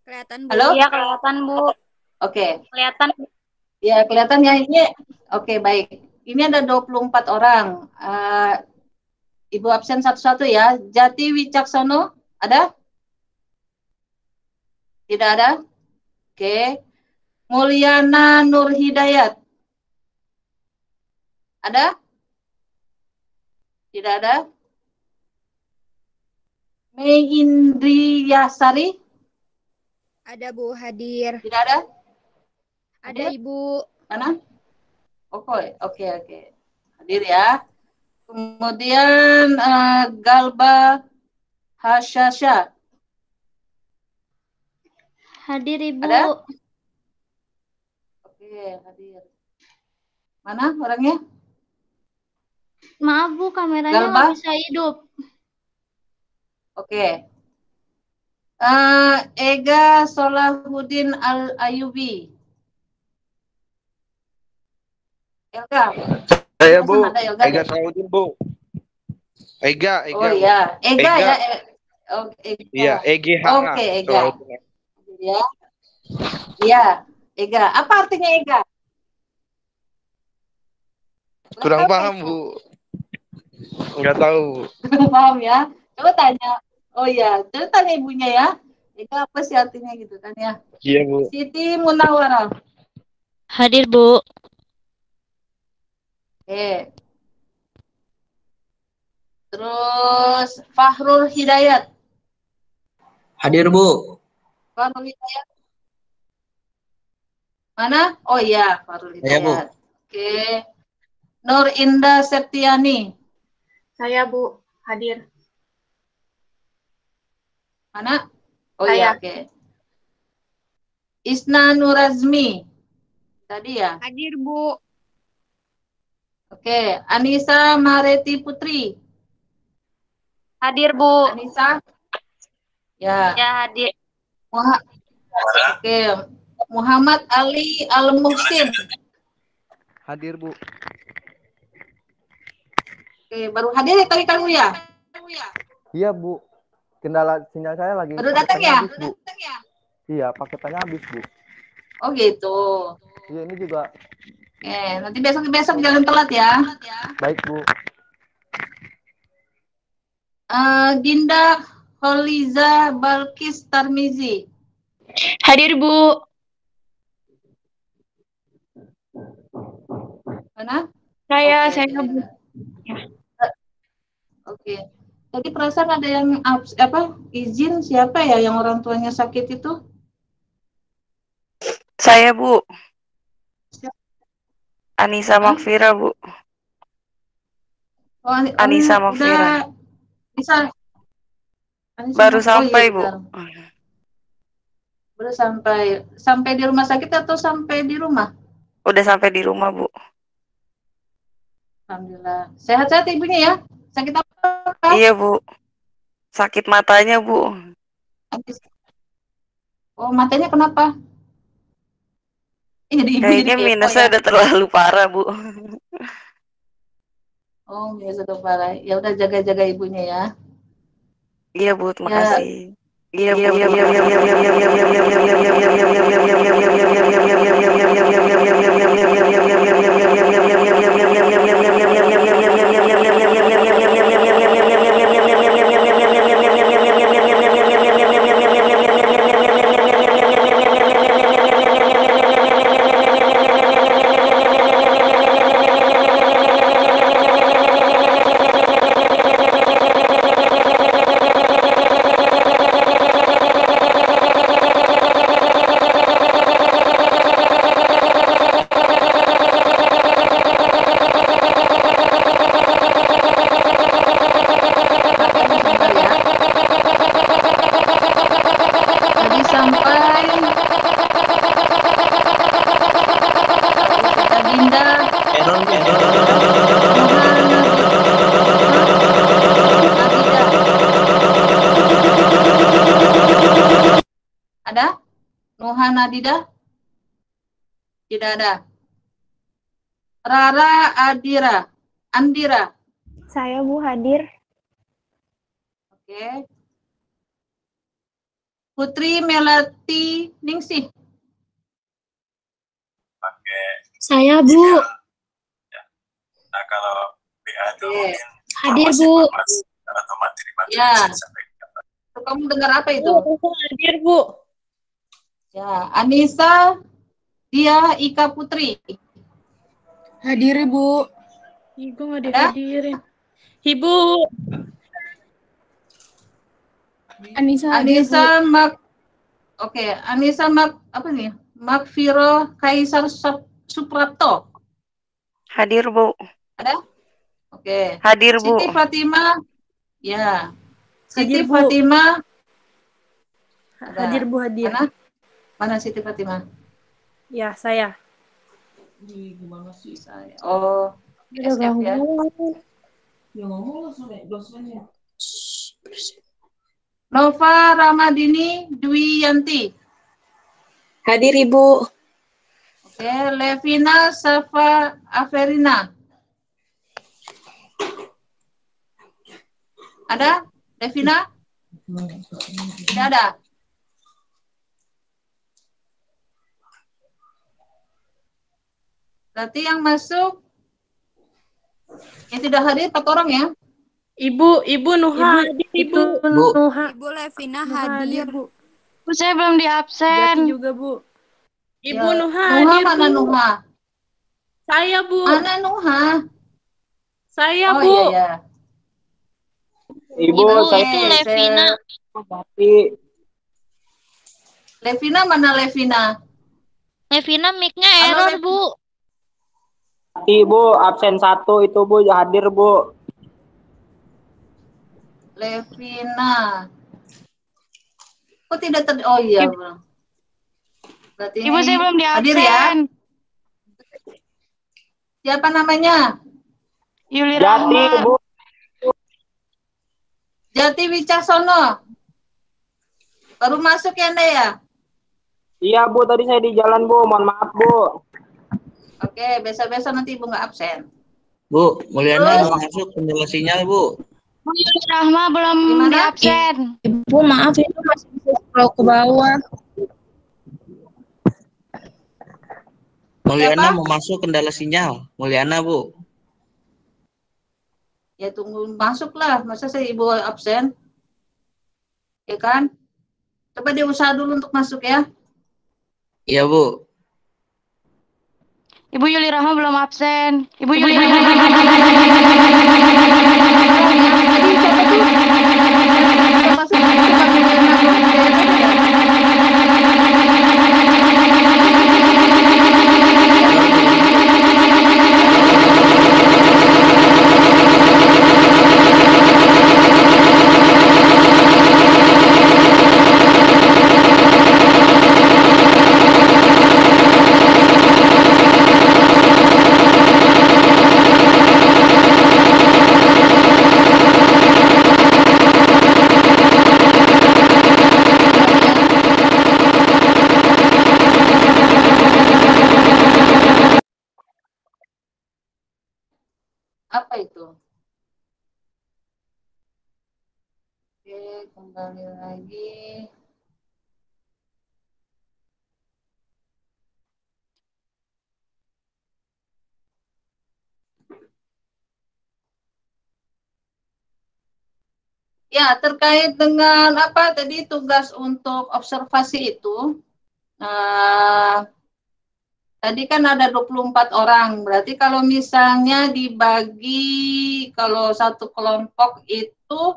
Kelihatan, Bu. Halo? Iya, kelihatan, Bu. Oke. Kelihatan. Ya, kelihatan ya ini. Oke, baik. Ini ada 24 orang. Ibu absen satu-satu ya. Jati Wicaksono, ada? Tidak ada? Oke. Mulyana Nur Hidayat. Ada? Tidak ada? Mei Indriyasari? Ada, Bu, hadir. Tidak ada? Ada, Ibu. Mana? Oke. Hadir ya. Kemudian Galba Hasyasha. Hadir, Ibu. Ada? Oke, hadir. Mana orangnya? Maaf, Bu, kameranya Galba? nggak bisa hidup. Oke. Ega Solahuddin Al-Ayubi. Elga. Saya Bu, Ada Elga Ega deh. Salahuddin Bu. Ega. Oh iya, Ega Ega. ya. Ega. Iya, EGH. Oke, Ega. Ya. Iya, Ega. Apa artinya Ega? Kurang Nggak tahu, paham Bu. Nggak tahu. Kurang paham ya. Coba tanya. Oh iya, coba tanya ibunya ya. Ega apa sih artinya gitu kan ya? Iya Bu. Siti Munawwarah. Hadir, Bu. Oke. Terus Fahrul Hidayat. Hadir, Bu. Fahrul Hidayat. Mana? Oh iya, Fahrul Saya, Bu. Hidayat. Oke. Nur Indah Septiani. Saya, Bu. Hadir. Mana? Oh Saya. iya, oke. Isna Nurazmi. Tadi ya? Hadir, Bu. Oke. Anissa Mareti Putri. Hadir, Bu. Anissa? Ya. Ya, hadir. Oke. Muhammad Ali Al-Muhsin. Hadir, Bu. Oke, baru hadir ya tadi kamu ya? Iya, Bu. Kendala sinyal saya lagi. Baru datang paketannya ya? habis, Bu. Iya, paketannya habis, Bu. Oh gitu. Iya, ini juga. Oke, nanti besok jangan telat ya. Baik, Bu. Dinda Holiza Balkis Tarmizi. Hadir, Bu. Mana? Saya Oke. Bu. Oke. Tadi perasaan ada yang izin siapa ya yang orang tuanya sakit itu? Saya, Bu. Anissa Hah? Makfira, Bu. Oh, Anissa Makfira. Bisa. Baru sampai, Bu. Baru sampai di rumah sakit atau sampai di rumah? Udah sampai di rumah, Bu. Alhamdulillah. Sehat-sehat ibunya ya? Sakit apa? Iya, Bu. Sakit matanya, Bu. Oh, matanya kenapa? Jadi ibu Kayaknya jadi kepo minusnya ya? udah terlalu parah, Bu. Oh, biasa tuh parah. Ya udah jaga-jaga ibunya ya. Iya, Bu, terima Ya, kasih. Iya, Bu. Iya, iya, iya, iya, iya, iya, iya, iya, iya, iya, sebentar ya. Tadi sampai Tita Dinda, Error, error. ada? Nuha Nadida? Tidak ada. Rara Andira. Saya Bu hadir. Oke. Putri Melati Ningsih. Saya Bu. Nah, kalau BA itu mungkin Hadir Bu. atau materi-materi Ya. bisa disampaikan. Kamu dengar apa itu? Hadir Bu. Ya, Anissa Dia Ika Putri. Hadir Bu. Ibu nggak dihadirin. Ibu. Anissa apa nih? Makfiro Kaisar Suprapto. Hadir, Bu. Ada? Oke. Hadir, Bu. Siti Fatima. Ya. Siti Hadir, Bu. Fatima. Ada. Hadir Bu, hadir. Mana Siti Fatima? Ya, saya. Gimana sih saya? Oh, SF ya. Ya ngomong dosennya. Nova Ramadini Dwi Yanti. Hadir Ibu. Oke, Levina Safa Averina. Ada? Levina? Tidak ada. Berarti yang masuk yang tidak hadir 4 orang ya? Ibu Nuha hadir, Ibu Nuha. Ibu Levina Nuha hadir. Bu. Bu, saya belum di absen. Jati juga, Bu. Ibu Ya. Nuha Nuha hadir, mana Bu. Nuha? Saya, Bu. Mana Nuha? Saya, Oh Bu. iya ya. Ibu, Oke, itu Levina. Levina mana Levina? Levina mic-nya Halo, error, Lev- Bu. Ibu, absen 1 itu, Bu, hadir, Bu. Levina. Kok tidak oh iya. Berarti Ibu, saya belum di hadir ya. absen. Siapa namanya? Yuli Jati, Rahma. Bu. Jati Wicaksono. Baru masuk ya, Anda ya? Iya, Bu, tadi saya di jalan, Bu. Mohon maaf, Bu. Oke, besok-besok nanti Ibu nggak absen. Bu, Mulyana Terus? mau masuk kendala sinyal, Bu. Bu Yuli Rahma belum Gimana? di absen. Ibu, maaf itu masih bisa scroll ke bawah. Mulyana Siapa? mau masuk kendala sinyal. Mulyana, Bu. Ya tunggu masuklah. Masa saya Ibu absen? Ya kan? Coba diusaha dulu untuk masuk ya. Iya, Bu. Ibu Yuli Rahma belum absen. Ibu Yuli Tadi Rahma. siapa tuh? Bisa masuk? Apa itu? Oke. kembali lagi. Ya, terkait dengan apa tadi tugas untuk observasi itu, tadi kan ada 24 orang, berarti kalau misalnya dibagi, kalau satu kelompok itu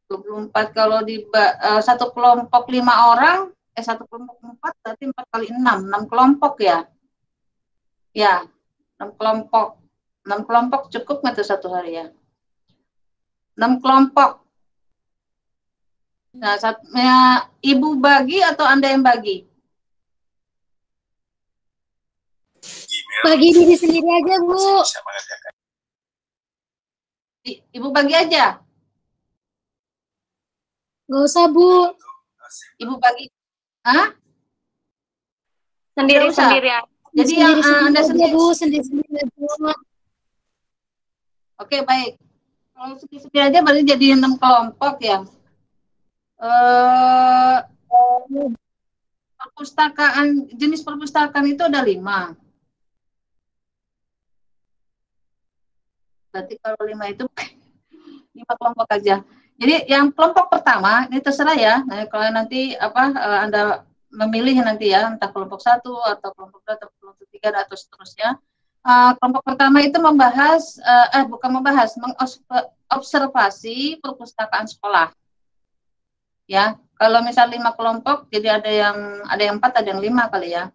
24, kalau di satu kelompok 5 orang, satu kelompok 4, berarti 4 kali 6 kelompok ya. Ya, 6 kelompok. 6 kelompok cukup nggak tuh satu hari ya? 6 kelompok. Nah, ibu bagi atau Anda yang bagi? Bagi diri sendiri aja, Bu. Ibu bagi aja. Nggak usah, Bu. Ibu bagi. Hah? Sendiri-sendiri aja. Jadi yang Anda sendiri, Bu, sendiri-sendiri aja. Oke, baik. Kalau sendiri-sendiri aja berarti jadi 6 kelompok ya. Perpustakaan, jenis perpustakaan itu ada 5. Berarti kalau 5 itu 5 kelompok aja. Jadi yang kelompok pertama ini terserah ya. Nah, kalau nanti Anda memilih nanti ya, entah kelompok 1 atau kelompok 2 atau kelompok 3 atau seterusnya. Kelompok pertama itu membahas mengobservasi perpustakaan sekolah. Ya, kalau misal 5 kelompok, jadi ada yang 4, ada yang 5 kali ya.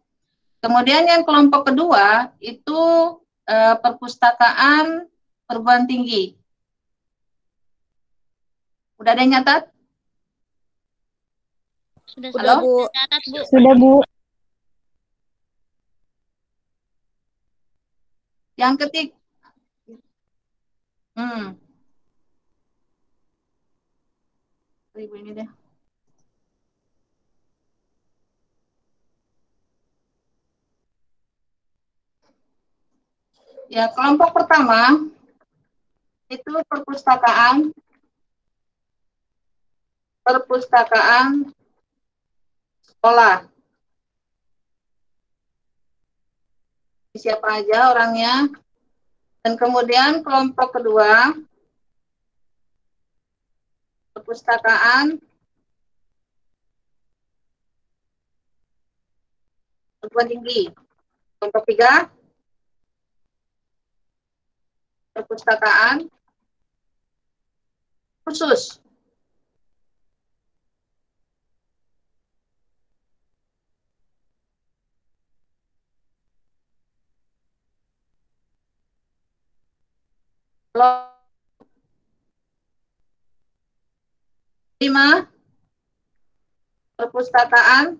Kemudian yang kelompok kedua itu perpustakaan perguruan tinggi. Udah ada yang nyatat? Sudah, Bu. Catat, Bu. Sudah, Bu. Yang ketiga, Ibu ini deh. Ya, kelompok pertama itu perpustakaan sekolah. Siapa aja orangnya. Dan kemudian kelompok kedua, perpustakaan perguruan tinggi. Kelompok 3, perpustakaan khusus. Kelompok 5, perpustakaan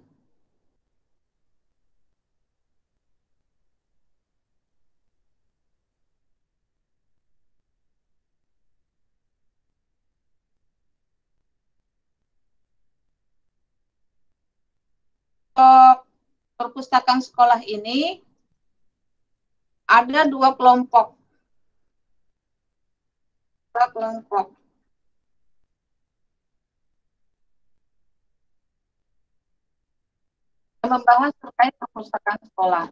perpustakaan sekolah ini ada 2 kelompok. 2 kelompok. Membahas terkait perpustakaan sekolah.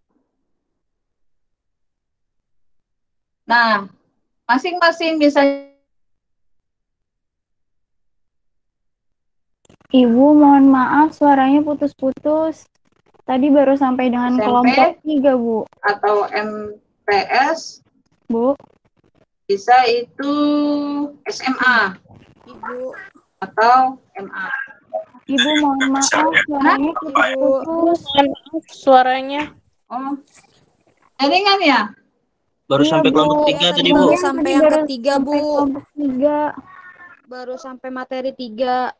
Nah, masing-masing bisa. Ibu, mohon maaf suaranya putus-putus. Tadi baru sampai dengan SMP, kelompok 3, Bu. Atau MTS, Bu. Bisa itu SMA. Ibu. Atau MA. Ibu, mohon maaf suaranya putus-putus. Suaranya. Oh, jaringan ya? Baru Iya, sampai Bu. kelompok 3 tadi, Bu. Baru sampai yang Baru ketiga, sampai Bu. kelompok 3. Baru sampai materi 3.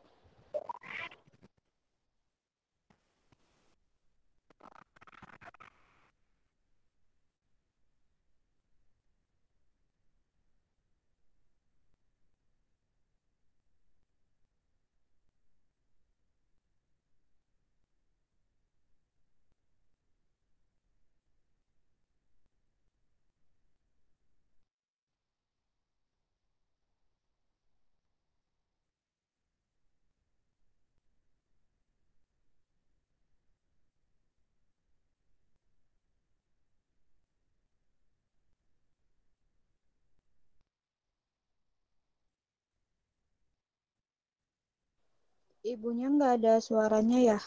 Ibunya nggak ada suaranya ya?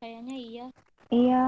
Kayaknya iya. Iya.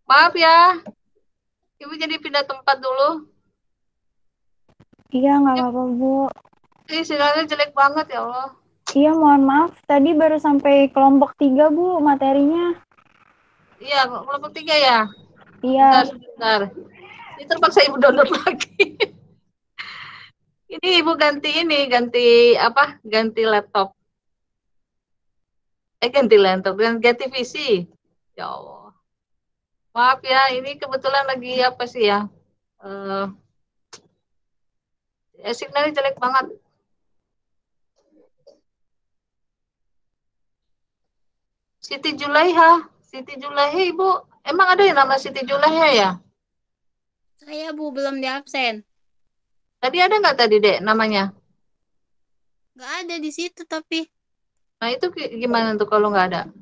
Maaf ya, Ibu jadi pindah tempat dulu. Iya, nggak apa-apa, Bu. Ih, sinyalnya jelek banget ya Allah. Iya, mohon maaf. Tadi baru sampai kelompok 3, Bu, materinya. Iya, kelompok 3 ya. Iya. Sebentar. Ini terpaksa Ibu download lagi. Ini Ibu ganti apa? Ganti laptop. Ganti laptop, ganti PC. Ya Allah. Maaf ya, ini kebetulan lagi apa sih ya? Signalnya jelek banget. Siti Julaiha, Ibu. Emang ada yang nama Siti Julaiha ya? Saya Bu belum di absen. Tadi ada nggak tadi Dek namanya? Nggak ada di situ tapi. Nah itu gimana tuh kalau nggak ada?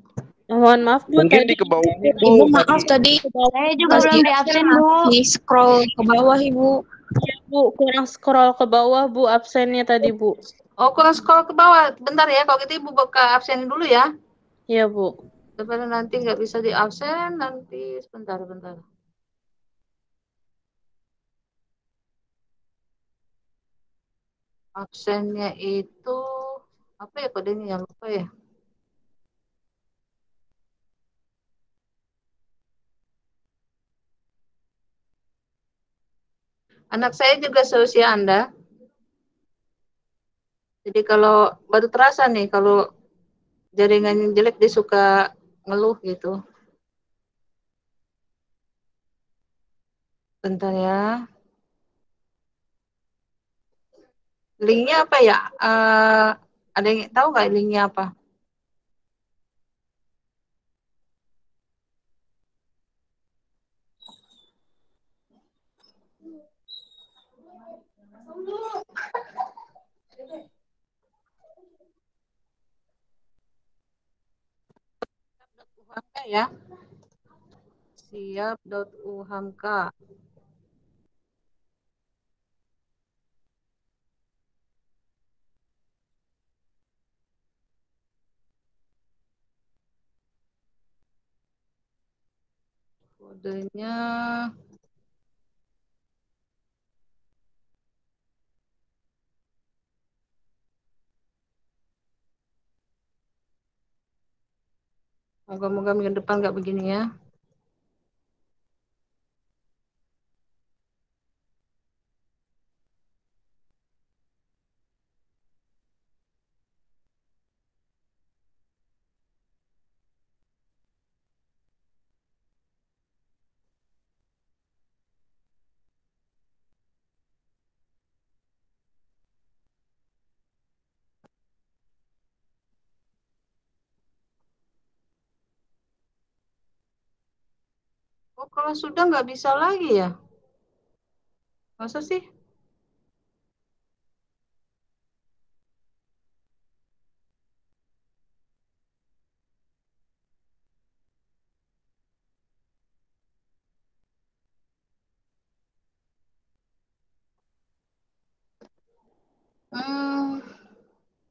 Mohon maaf Bu, Mungkin tadi di ke bawah Ibu maaf tadi Saya juga belum di absen, Bu. di scroll ke bawah Ibu. Ya Bu, kurang scroll ke bawah Bu absennya tadi Bu. Oh, kurang scroll ke bawah. Bentar ya, kalau gitu Ibu buka absen dulu ya. Iya Bu. Daripada nanti nggak bisa di absen, nanti sebentar. Absennya itu apa ya kodenya yang lupa ya. Anak saya juga seusia Anda. Jadi kalau baru terasa nih kalau jaringan yang jelek dia suka ngeluh gitu. Bentar ya. Linknya apa ya? Ada yang tahu nggak linknya apa? Siap.uhamka ya. Siap.uhamka. Kodenya moga-moga minggu depan nggak begini ya. Kalau sudah nggak bisa lagi ya? Masa sih?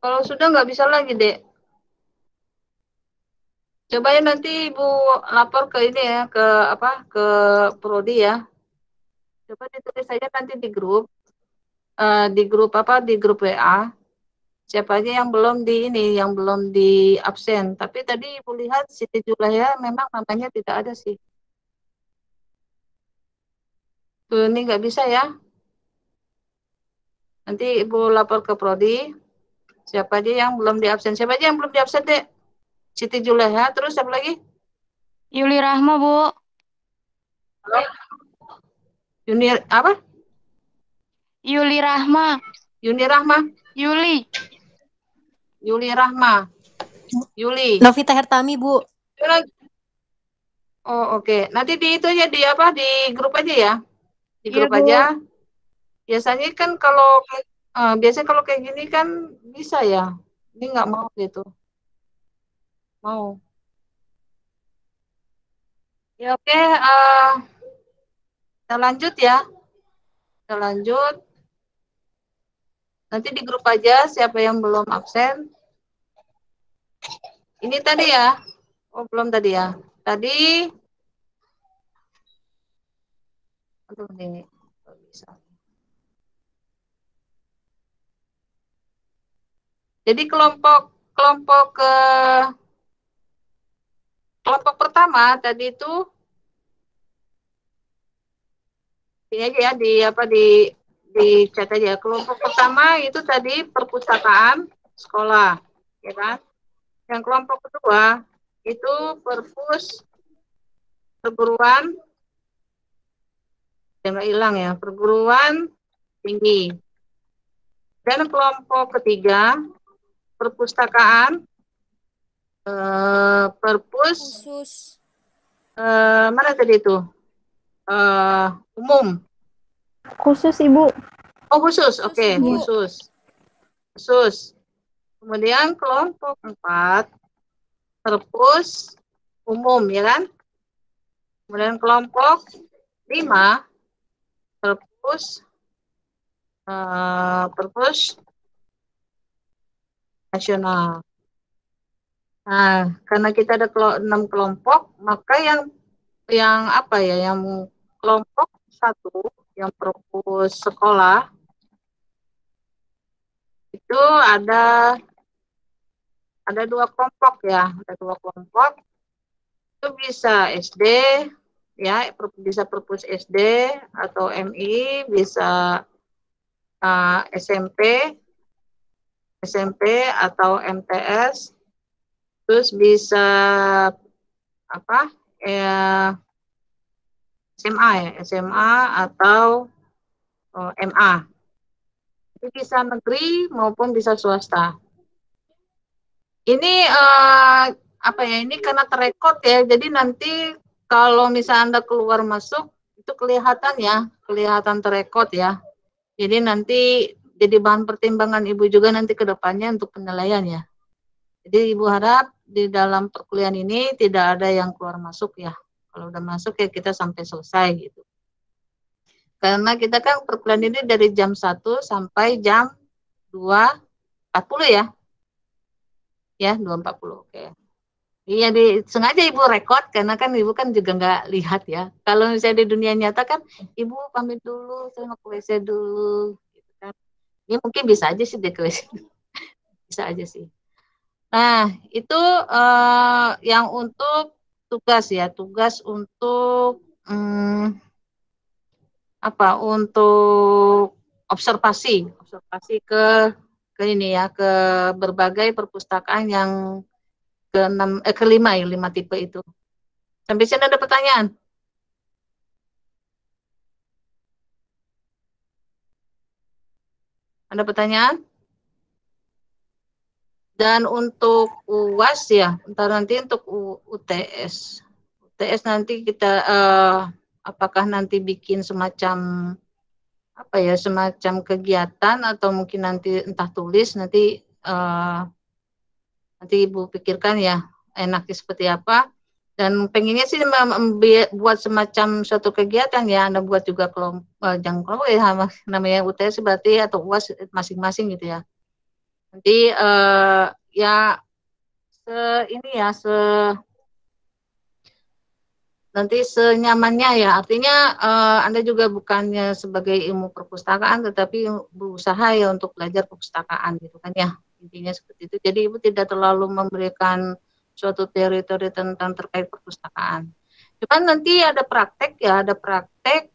Kalau sudah nggak bisa lagi, Dek. Coba ya nanti Ibu lapor ke ini ya, ke apa? Ke Prodi ya. Coba ditulis saja nanti di grup apa? Di grup WA. Siapa aja yang belum di ini, yang belum di absen. Tapi tadi Ibu lihat Siti Julaya memang namanya tidak ada sih. Tuh, ini nggak bisa ya. Nanti Ibu lapor ke Prodi. Siapa aja yang belum di absen? Siapa aja yang belum di absen, Dek? Siti Julaya, terus siapa lagi? Yuli Rahma, Bu. Halo? Yuni apa? Yuli Rahma. Yuni Rahma. Yuli. Yuli Rahma. Yuli. Novita Hertami, Bu. Oh, oke. Nanti di itu aja, di apa? Di grup aja ya. Di Iya, grup Bu. aja. Biasanya kan kalau biasanya kalau kayak gini kan bisa ya. Ini nggak mau gitu. Mau. Ya oke, kita lanjut ya. Kita lanjut. Nanti di grup aja siapa yang belum absen. Ini tadi ya. Oh, belum tadi ya. Tadi aduh ini nggak bisa. Jadi kelompok pertama tadi itu ini aja ya di apa di chat aja. Kelompok pertama itu tadi perpustakaan sekolah, ya kan? Yang kelompok kedua itu perguruan yang nggak hilang ya, perguruan tinggi. Dan kelompok ketiga perpustakaan khusus. Mana tadi itu? Umum. Khusus, Ibu. Oh, khusus. Oke, khusus. Kemudian kelompok 4 perpus umum, ya kan? Kemudian kelompok 5 perpus nasional. Nah, karena kita ada 6 kelompok, maka yang apa ya, yang kelompok 1 yang perpus sekolah itu ada 2 kelompok ya, ada 2 kelompok. Itu bisa SD ya, bisa perpus SD atau MI, bisa SMP atau MTS, terus bisa apa SMA ya, SMA atau MA. Itu bisa negeri maupun bisa swasta. Ini apa ya, ini karena terekod ya, jadi nanti kalau misalnya Anda keluar masuk itu kelihatan terekod ya. Jadi nanti jadi bahan pertimbangan Ibu juga nanti ke depannya untuk penilaian ya. Jadi Ibu harap di dalam perkuliahan ini tidak ada yang keluar masuk ya. Kalau udah masuk ya kita sampai selesai gitu. Karena kita kan perkuliahan ini dari jam 1 sampai jam 2.40 ya. Ya, 2.40. Oke. Iya, sengaja Ibu rekod karena kan Ibu kan juga nggak lihat ya. Kalau misalnya di dunia nyata kan Ibu pamit dulu, saya mau ke WC dulu gitu kan. Ini mungkin bisa aja sih ke WC. Bisa aja sih. Nah, itu yang untuk tugas ya, tugas untuk untuk observasi ke ini ya, ke berbagai perpustakaan yang kelima ya, 5 tipe itu. Sampai sini ada pertanyaan? Ada pertanyaan? Dan untuk UAS ya, ntar nanti untuk UTS UTS nanti kita apakah nanti bikin semacam apa ya, semacam kegiatan atau mungkin nanti entah tulis nanti nanti Ibu pikirkan ya enaknya seperti apa. Dan pengennya sih buat semacam suatu kegiatan ya, Anda buat juga kelompok, jangan kelompok ya, namanya UTS berarti atau UAS masing-masing gitu ya. Nanti ya ini ya nanti senyamannya ya, artinya Anda juga bukannya sebagai ilmu perpustakaan tetapi berusaha ya untuk belajar perpustakaan gitu kan ya, intinya seperti itu. Jadi Ibu tidak terlalu memberikan suatu teori-teori tentang terkait perpustakaan. Cuman nanti ada praktek ya, ada praktek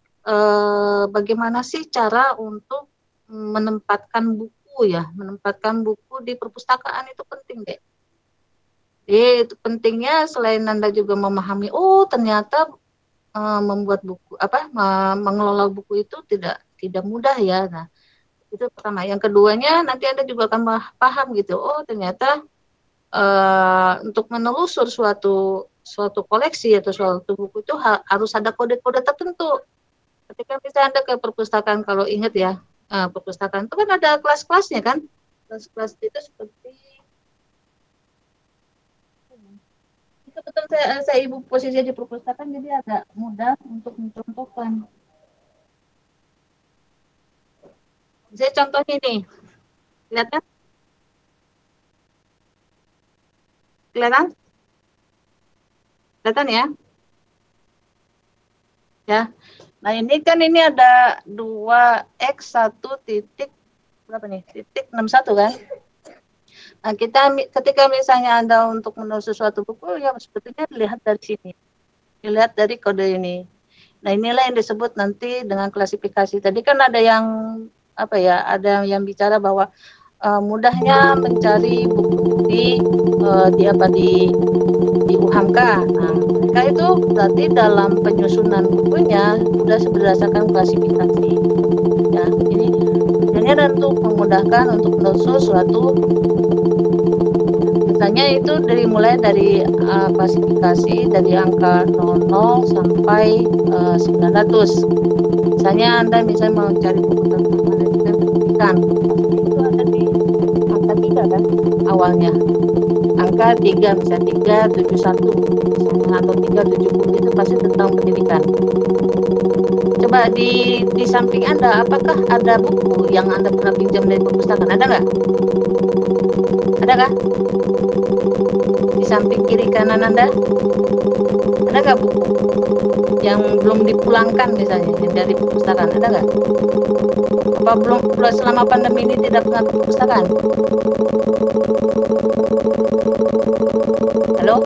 bagaimana sih cara untuk menempatkan buku ya, menempatkan buku di perpustakaan itu penting deh. Jadi itu pentingnya selain Anda juga memahami, oh ternyata membuat buku mengelola buku itu tidak mudah ya. Nah, itu pertama. Yang keduanya nanti Anda juga akan paham gitu. Oh, ternyata untuk menelusur suatu koleksi atau suatu buku itu harus ada kode-kode tertentu. Ketika misalnya Anda ke perpustakaan, kalau ingat ya, perpustakaan itu kan ada kelas-kelasnya kan. Kelas-kelas itu seperti kebetulan saya Ibu posisi di perpustakaan jadi agak mudah untuk mencontohkan. Saya contohnya nih, kelihatan? Kelihatan? Kelihatan ya? Ya. Nah ini kan ini ada 2x1 titik berapa nih? Titik 61 kan? Nah, ketika misalnya Anda untuk menulis sesuatu buku, ya sebetulnya dilihat dari sini. Dilihat dari kode ini. Nah, inilah yang disebut nanti dengan klasifikasi. Tadi kan ada yang ada yang bicara bahwa mudahnya mencari buku di UHAMKA. Nah, mereka itu berarti dalam penyusunan bukunya sudah berdasarkan klasifikasi. Ya, ini sebenarnya untuk memudahkan untuk menulis suatu. Misalnya itu mulai dari klasifikasi dari angka 00 sampai 900. Misalnya Anda mau cari buku tentang manajemen pendidikan, itu ada di angka 3 kan awalnya. Angka 3 misalnya 371 atau 370 itu pasti tentang pendidikan. Coba di samping Anda, apakah ada buku yang Anda pernah pinjam dari perpustakaan? Ada nggak? Ada kah? Di samping kiri kanan Anda, ada nggak buku yang belum dipulangkan misalnya dari perpustakaan? Ada nggak? Apa belum selama pandemi ini tidak pernah ke perpustakaan? Halo?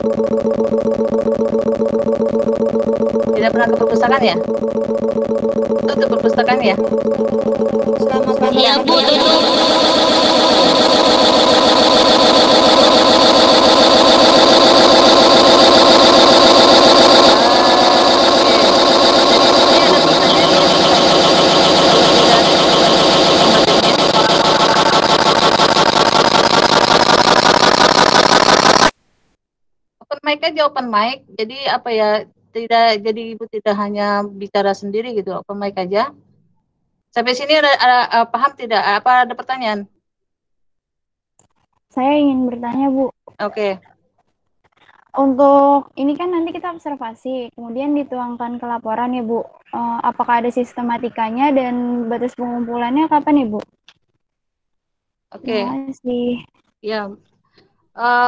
Tidak pernah ke perpustakaan ya? Tutup perpustakaan ya? Selama pandemi. Iya, Bu, tutup. Aja open mic, jadi tidak jadi Ibu tidak hanya bicara sendiri gitu, open mic aja. Sampai sini ada paham tidak? Apa ada pertanyaan? Saya ingin bertanya, Bu. Oke. Untuk ini kan nanti kita observasi, kemudian dituangkan ke laporan ya, Bu. Apakah ada sistematikanya dan batas pengumpulannya kapan ya, Bu? Oke. Terima kasih. Ya.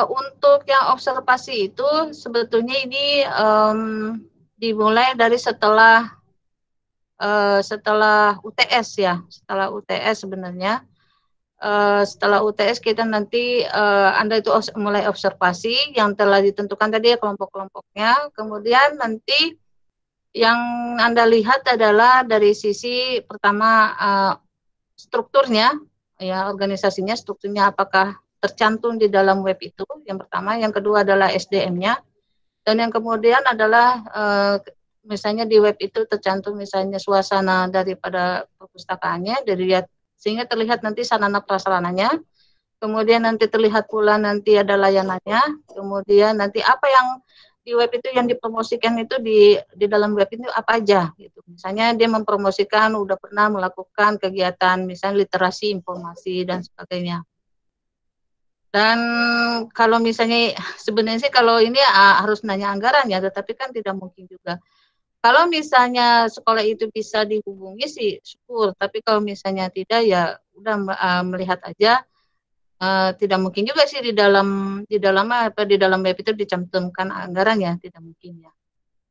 Untuk yang observasi itu sebetulnya ini dimulai dari setelah UTS ya, setelah UTS sebenarnya. Setelah UTS kita nanti Anda itu mulai observasi yang telah ditentukan tadi ya kelompok-kelompoknya. Kemudian nanti yang Anda lihat adalah dari sisi pertama strukturnya, ya organisasinya, strukturnya apakah tercantum di dalam web itu, yang pertama. Yang kedua adalah SDM-nya, dan yang kemudian adalah misalnya di web itu tercantum misalnya suasana daripada perpustakaannya, sehingga terlihat nanti sarana prasarananya, kemudian nanti terlihat pula nanti ada layanannya, kemudian nanti apa yang di web itu yang dipromosikan itu di dalam web itu apa aja gitu. Misalnya dia mempromosikan udah pernah melakukan kegiatan misalnya literasi informasi dan sebagainya. Dan kalau misalnya sebenarnya sih kalau ini harus nanya anggaran ya, tetapi kan tidak mungkin juga. Kalau misalnya sekolah itu bisa dihubungi sih syukur, tapi kalau misalnya tidak ya udah melihat aja. Tidak mungkin juga sih di dalam di dalam web itu dicantumkan anggaran ya, tidak mungkin ya.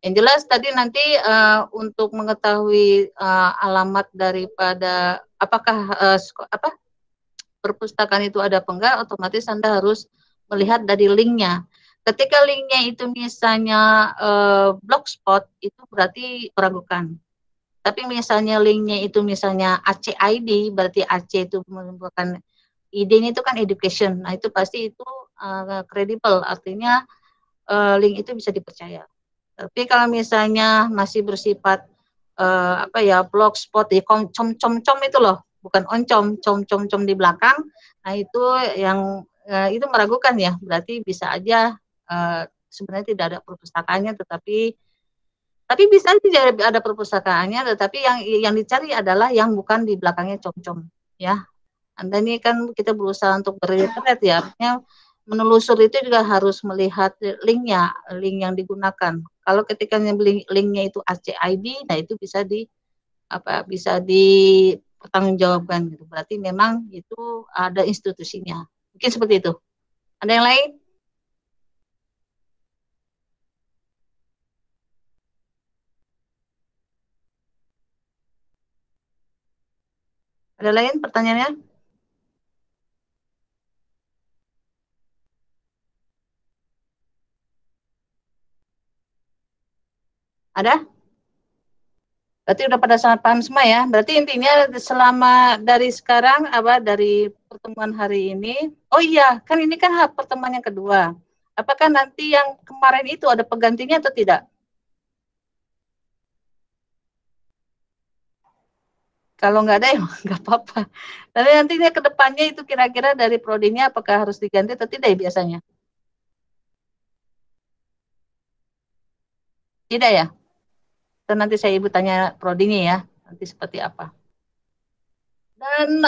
Yang jelas tadi nanti untuk mengetahui alamat daripada apakah perpustakaan itu ada apa enggak, otomatis Anda harus melihat dari linknya. Ketika linknya itu misalnya blogspot, itu berarti meragukan. Tapi misalnya linknya itu misalnya ACID, berarti AC itu merupakan ID-nya itu kan education. Nah, itu pasti itu kredibel, artinya link itu bisa dipercaya. Tapi kalau misalnya masih bersifat blogspot di com itu loh, bukan oncom, com di belakang. Nah, itu yang itu meragukan ya. Berarti bisa aja sebenarnya tidak ada perpustakaannya, tapi bisa aja ada perpustakaannya, tetapi yang dicari adalah yang bukan di belakangnya com ya. Anda ini kan kita berusaha untuk berinternet ya, artinya menelusur itu juga harus melihat linknya, link yang digunakan. Kalau ketika linknya itu ACID, nah itu bisa dipertanggungjawabkan gitu. Berarti memang itu ada institusinya. Mungkin seperti itu. Ada yang lain? Ada lain pertanyaannya? Ada? Berarti udah pada sangat paham semua ya. Berarti intinya selama dari sekarang dari pertemuan hari ini, oh iya, kan ini kan pertemuan yang kedua. Apakah nanti yang kemarin itu ada penggantinya atau tidak? Kalau nggak ada ya nggak apa-apa. Tapi nantinya ke depannya itu kira-kira dari prodinya apakah harus diganti atau tidak ya biasanya? Tidak ya? Dan nanti saya ibu tanya prodinya ya, nanti seperti apa. Dan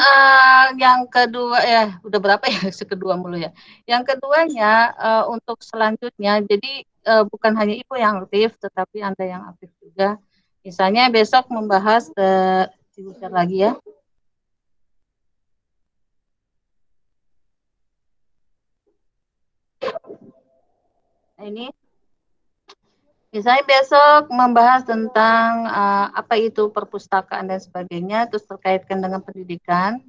yang kedua ya, udah berapa ya kedua mulu ya. Yang keduanya untuk selanjutnya, jadi bukan hanya ibu yang aktif, tetapi Anda yang aktif juga. Misalnya besok membahas share lagi ya. Nah, ini misalnya besok membahas tentang apa itu perpustakaan dan sebagainya, terus terkaitkan dengan pendidikan.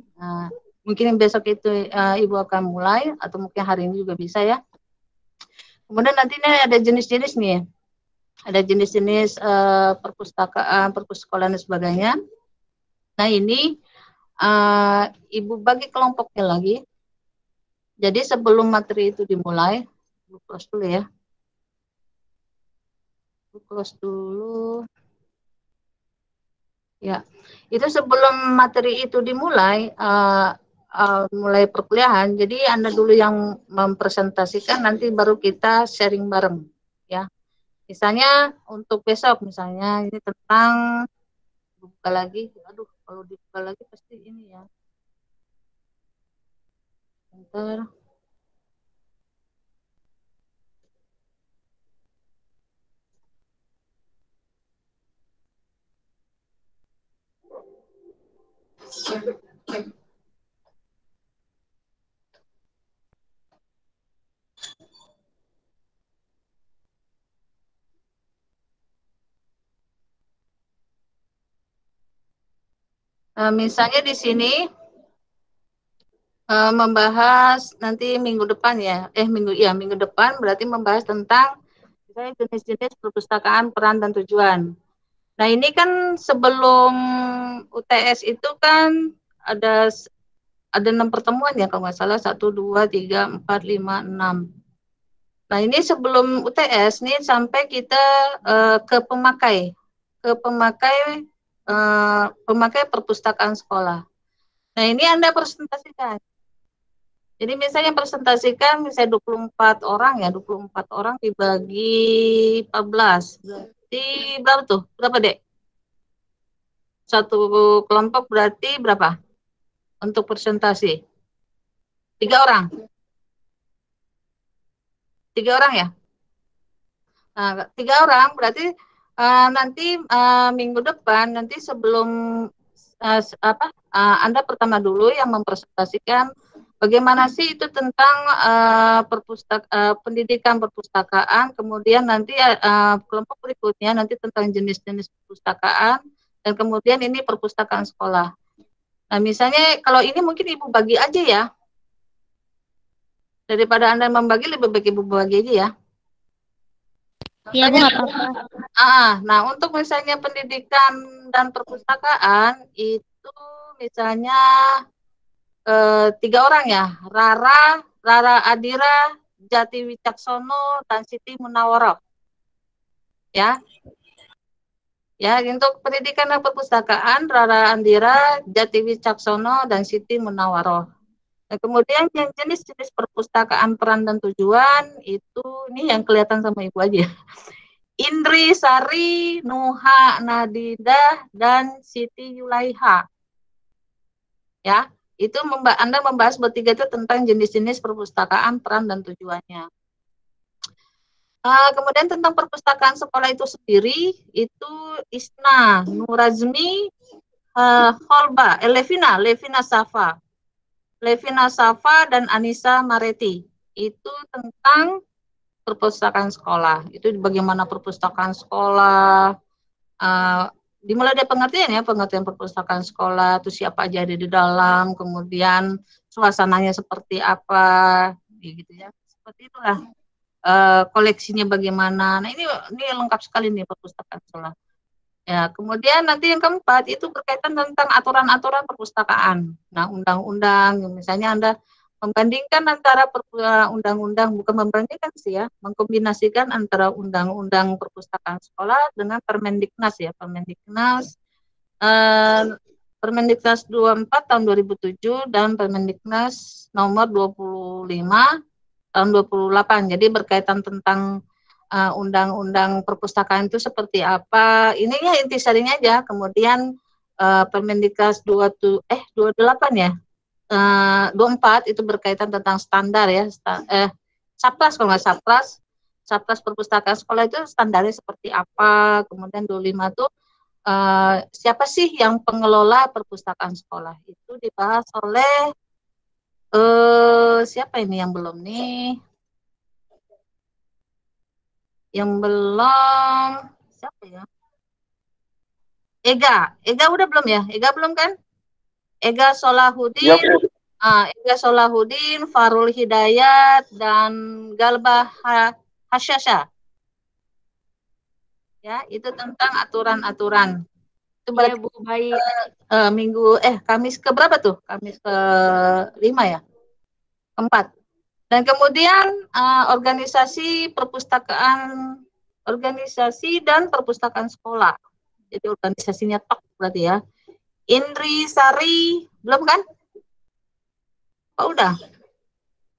Mungkin besok itu Ibu akan mulai, atau mungkin hari ini juga bisa ya. Kemudian nantinya ada jenis-jenis nih, ada jenis-jenis perpustakaan, perpustakaan dan sebagainya. Nah ini Ibu bagi kelompoknya lagi. Jadi sebelum materi itu dimulai, Ibu close dulu ya. Close dulu ya. Itu sebelum materi itu dimulai mulai perkuliahan, jadi Anda dulu yang mempresentasikan, nanti baru kita sharing bareng ya. Misalnya untuk besok misalnya ini tentang buka lagi, aduh kalau dibuka lagi pasti ini ya. Bentar. Misalnya di sini membahas nanti minggu depan ya, minggu depan berarti membahas tentang misalnya jenis-jenis perpustakaan, peran dan tujuan. Nah ini kan sebelum UTS itu kan ada 6 pertemuan ya kalau nggak salah, 1, 2, 3, 4, 5, 6. Nah ini sebelum UTS nih sampai kita ke pemakai perpustakaan sekolah. Nah ini Anda presentasikan. Jadi misalnya presentasikan misalnya 24 orang ya, 24 orang dibagi 14. Berarti berapa tuh? Berapa, Dek? Satu kelompok berarti berapa? Untuk presentasi. 3 orang. 3 orang ya? Nah, 3 orang berarti nanti minggu depan nanti sebelum Anda pertama dulu yang mempresentasikan bagaimana sih itu tentang pendidikan perpustakaan, kemudian nanti kelompok berikutnya nanti tentang jenis-jenis perpustakaan, dan kemudian ini perpustakaan sekolah. Nah, misalnya kalau ini mungkin Ibu bagi aja ya. Daripada Anda membagi, lebih baik Ibu bagi aja ya. Iya, Bu, nggak apa-apa. Nah, untuk misalnya pendidikan dan perpustakaan itu misalnya 3 orang ya, Rara Adira, Jati Wicaksono, dan Siti Munawaroh. Ya. Ya, untuk pendidikan dan perpustakaan Rara Andira, Jati Wicaksono, dan Siti Munawaroh. Nah, kemudian yang jenis-jenis perpustakaan peran dan tujuan itu ini yang kelihatan sama Ibu aja. Indri Sari, Nuha Nadidah, dan Siti Yulaiha. Ya, itu Anda membahas bertiga itu tentang jenis-jenis perpustakaan, peran, dan tujuannya. Kemudian tentang perpustakaan sekolah itu sendiri, itu Isna, Nurazmi, Holba, Levina Safa, dan Anissa Mareti. Itu tentang perpustakaan sekolah. Itu bagaimana perpustakaan sekolah, dimulai dari pengertian perpustakaan sekolah, itu siapa aja ada di dalam, kemudian suasananya seperti apa, gitu ya. Seperti itulah. Koleksinya bagaimana. Nah, ini lengkap sekali nih perpustakaan sekolah. Ya, kemudian nanti yang keempat itu berkaitan tentang aturan-aturan perpustakaan. Nah, undang-undang, misalnya Anda membandingkan antara undang-undang, bukan membandingkan sih ya, mengkombinasikan antara undang-undang perpustakaan sekolah dengan Permendiknas ya, Permendiknas 24 tahun 2007 dan Permendiknas nomor 25 tahun 28. Jadi berkaitan tentang undang-undang perpustakaan itu seperti apa. Ini ya intisarinya aja. Kemudian Permendiknas 28 ya. 24 itu berkaitan tentang standar ya. Sapras kalau nggak Sapras perpustakaan sekolah itu standarnya seperti apa. Kemudian 25 itu siapa sih yang pengelola perpustakaan sekolah. Itu dibahas oleh siapa ini yang belum nih? Yang belum siapa ya? Ega udah belum ya? Ega belum kan? Ega Solahuddin, Ega Solahuddin, Farul Hidayat, dan Galba Hasyasha. Ya, itu tentang aturan-aturan. Itu berarti Bu, baik. Kamis ke berapa tuh? Kamis ke 5 ya? Keempat. Dan kemudian organisasi dan perpustakaan sekolah. Jadi organisasinya TOK berarti ya. Indri Sari, belum kan? Oh, udah.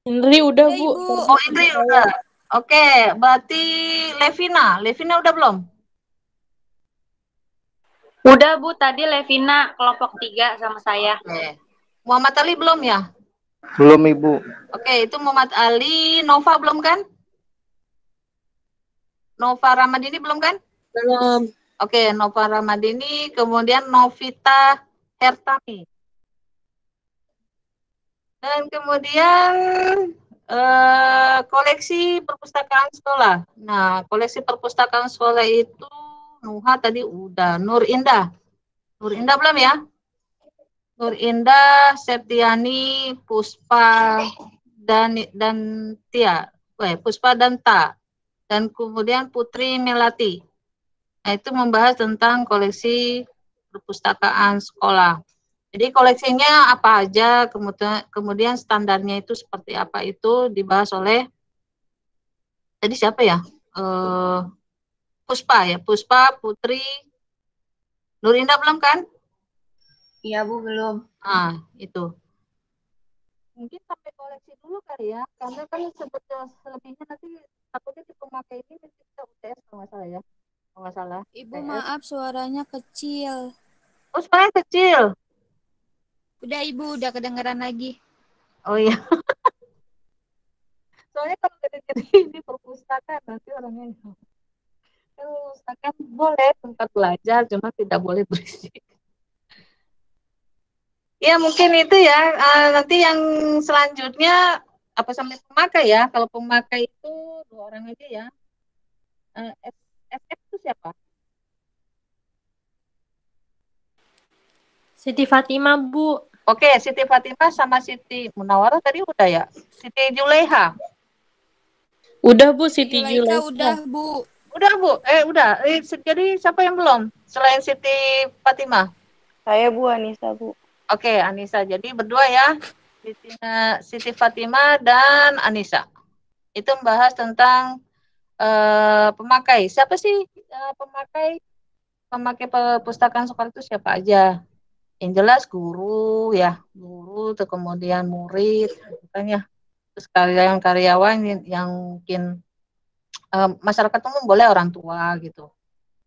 Indri udah, Bu. Oh, Indri udah. Oke, berarti Levina udah belum? Udah, Bu, tadi Levina kelompok 3 sama saya. Oke. Muhammad Ali belum ya? Belum, Ibu. Oke, itu Muhammad Ali. Nova belum kan? Nova Ramadini belum kan? Belum. Oke, Nova Ramadini, kemudian Novita Hertami. Dan kemudian koleksi perpustakaan sekolah. Nah, koleksi perpustakaan sekolah itu Nuha tadi udah. Nur Indah belum ya? Nur Indah, Septiani, Puspa, dan Tia. Puspa dan Ta. Dan kemudian Putri Melati. Nah, itu membahas tentang koleksi perpustakaan sekolah. Jadi koleksinya apa aja, kemudian standarnya itu seperti apa, itu dibahas oleh tadi siapa ya? Puspa, Putri, Nurinda belum kan? Iya, Bu, belum. Itu. mungkin sampai koleksi dulu kali ya, karena kan sebetulnya selebihnya nanti takutnya di pemakai ini nanti kita UTS kalau nggak salah ya, kalau nggak salah. Ibu UTS. maaf suaranya kecil. Oh suaranya kecil. Udah Ibu, udah kedengeran lagi. Oh iya. Soalnya kalau gede-gede ini perpustakaan nanti orangnya perpustakaan boleh tempat belajar, cuma tidak boleh berisik. Ya mungkin itu ya. Nanti yang selanjutnya apa sampai pemakai ya? Kalau pemakai itu 2 orang aja ya. FF itu siapa? Siti Fatimah, Bu. Oke, Siti Fatimah sama Siti Munawarah tadi udah ya. Siti Juleha. Udah, Bu, Siti Yulaika Juleika. udah Bu. Udah Bu. Udah. Jadi siapa yang belum? Selain Siti Fatimah. Saya Bu Anissa, Bu. Oke, Anissa. Jadi berdua ya. Siti Fatimah dan Anissa. Itu membahas tentang pemakai. Siapa sih pemakai perpustakaan sekolah itu siapa aja? Yang jelas guru ya, guru, terus kemudian murid, kan ya. Terus karyawan yang mungkin masyarakat umum boleh orang tua gitu.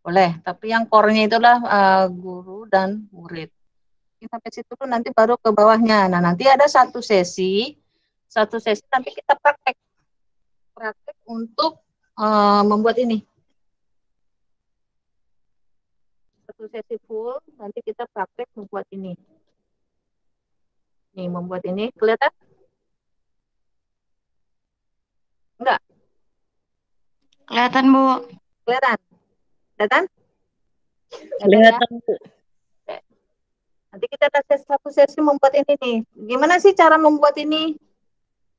Boleh, tapi yang core-nya itulah guru dan murid. Sampai situ tuh nanti baru ke bawahnya. Nah, nanti ada satu sesi nanti kita praktek untuk membuat ini. Satu sesi full, nanti kita praktek membuat ini. Nih, membuat ini, kelihatan? Enggak? Kelihatan, Bu. Kelihatan? Kelihatan? Kelihatan, Bu. Nanti kita ada satu sesi membuat ini nih. Gimana sih cara membuat ini?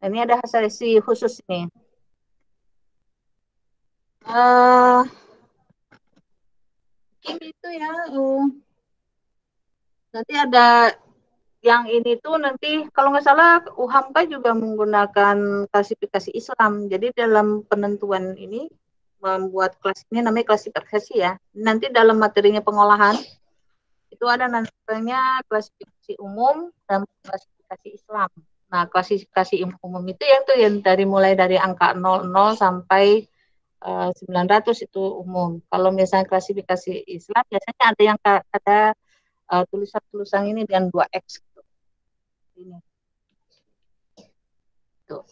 Nah, ini ada sesi khusus nih. Ini tuh ya. Nanti ada yang ini tuh nanti kalau nggak salah UHAMKA juga menggunakan klasifikasi Islam. Jadi dalam penentuan ini membuat kelas ini namanya klasifikasi ya. Nanti dalam materinya pengolahan itu ada namanya klasifikasi umum dan klasifikasi Islam. Nah, klasifikasi umum itu yang mulai dari angka 00 sampai 900 itu umum. Kalau misalnya klasifikasi Islam biasanya ada yang ada tulisan-tulisan ini dengan 2X gitu. Ini. Tuh.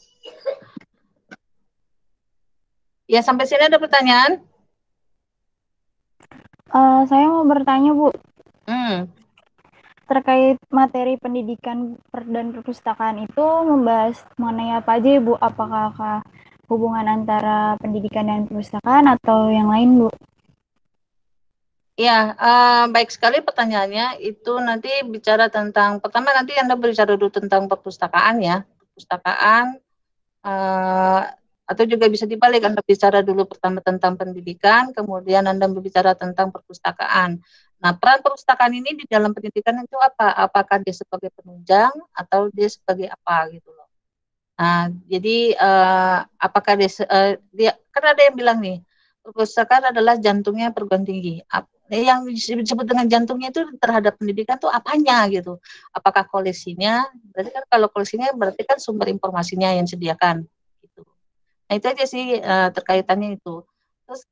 Ya, sampai sini ada pertanyaan? Saya mau bertanya, Bu. Terkait materi pendidikan dan perpustakaan itu membahas mengenai apa aja, Bu? Apakah hubungan antara pendidikan dan perpustakaan atau yang lain, Bu? Ya, baik sekali pertanyaannya. Itu nanti bicara tentang, pertama nanti Anda berbicara dulu tentang perpustakaan ya. Perpustakaan, atau juga bisa dibalik, Anda bicara dulu pertama tentang pendidikan, kemudian Anda berbicara tentang perpustakaan. Nah, peran perpustakaan ini di dalam pendidikan itu apa? Apakah dia sebagai penunjang atau dia sebagai apa gitu loh. Nah, jadi apakah dia kan ada yang bilang nih, perpustakaan adalah jantungnya perguruan tinggi. Yang disebut dengan jantungnya itu terhadap pendidikan tuh apanya gitu. Apakah koleksinya? Berarti kan kalau koleksinya berarti kan sumber informasinya yang disediakan gitu. Nah, itu aja sih terkaitannya itu. Terus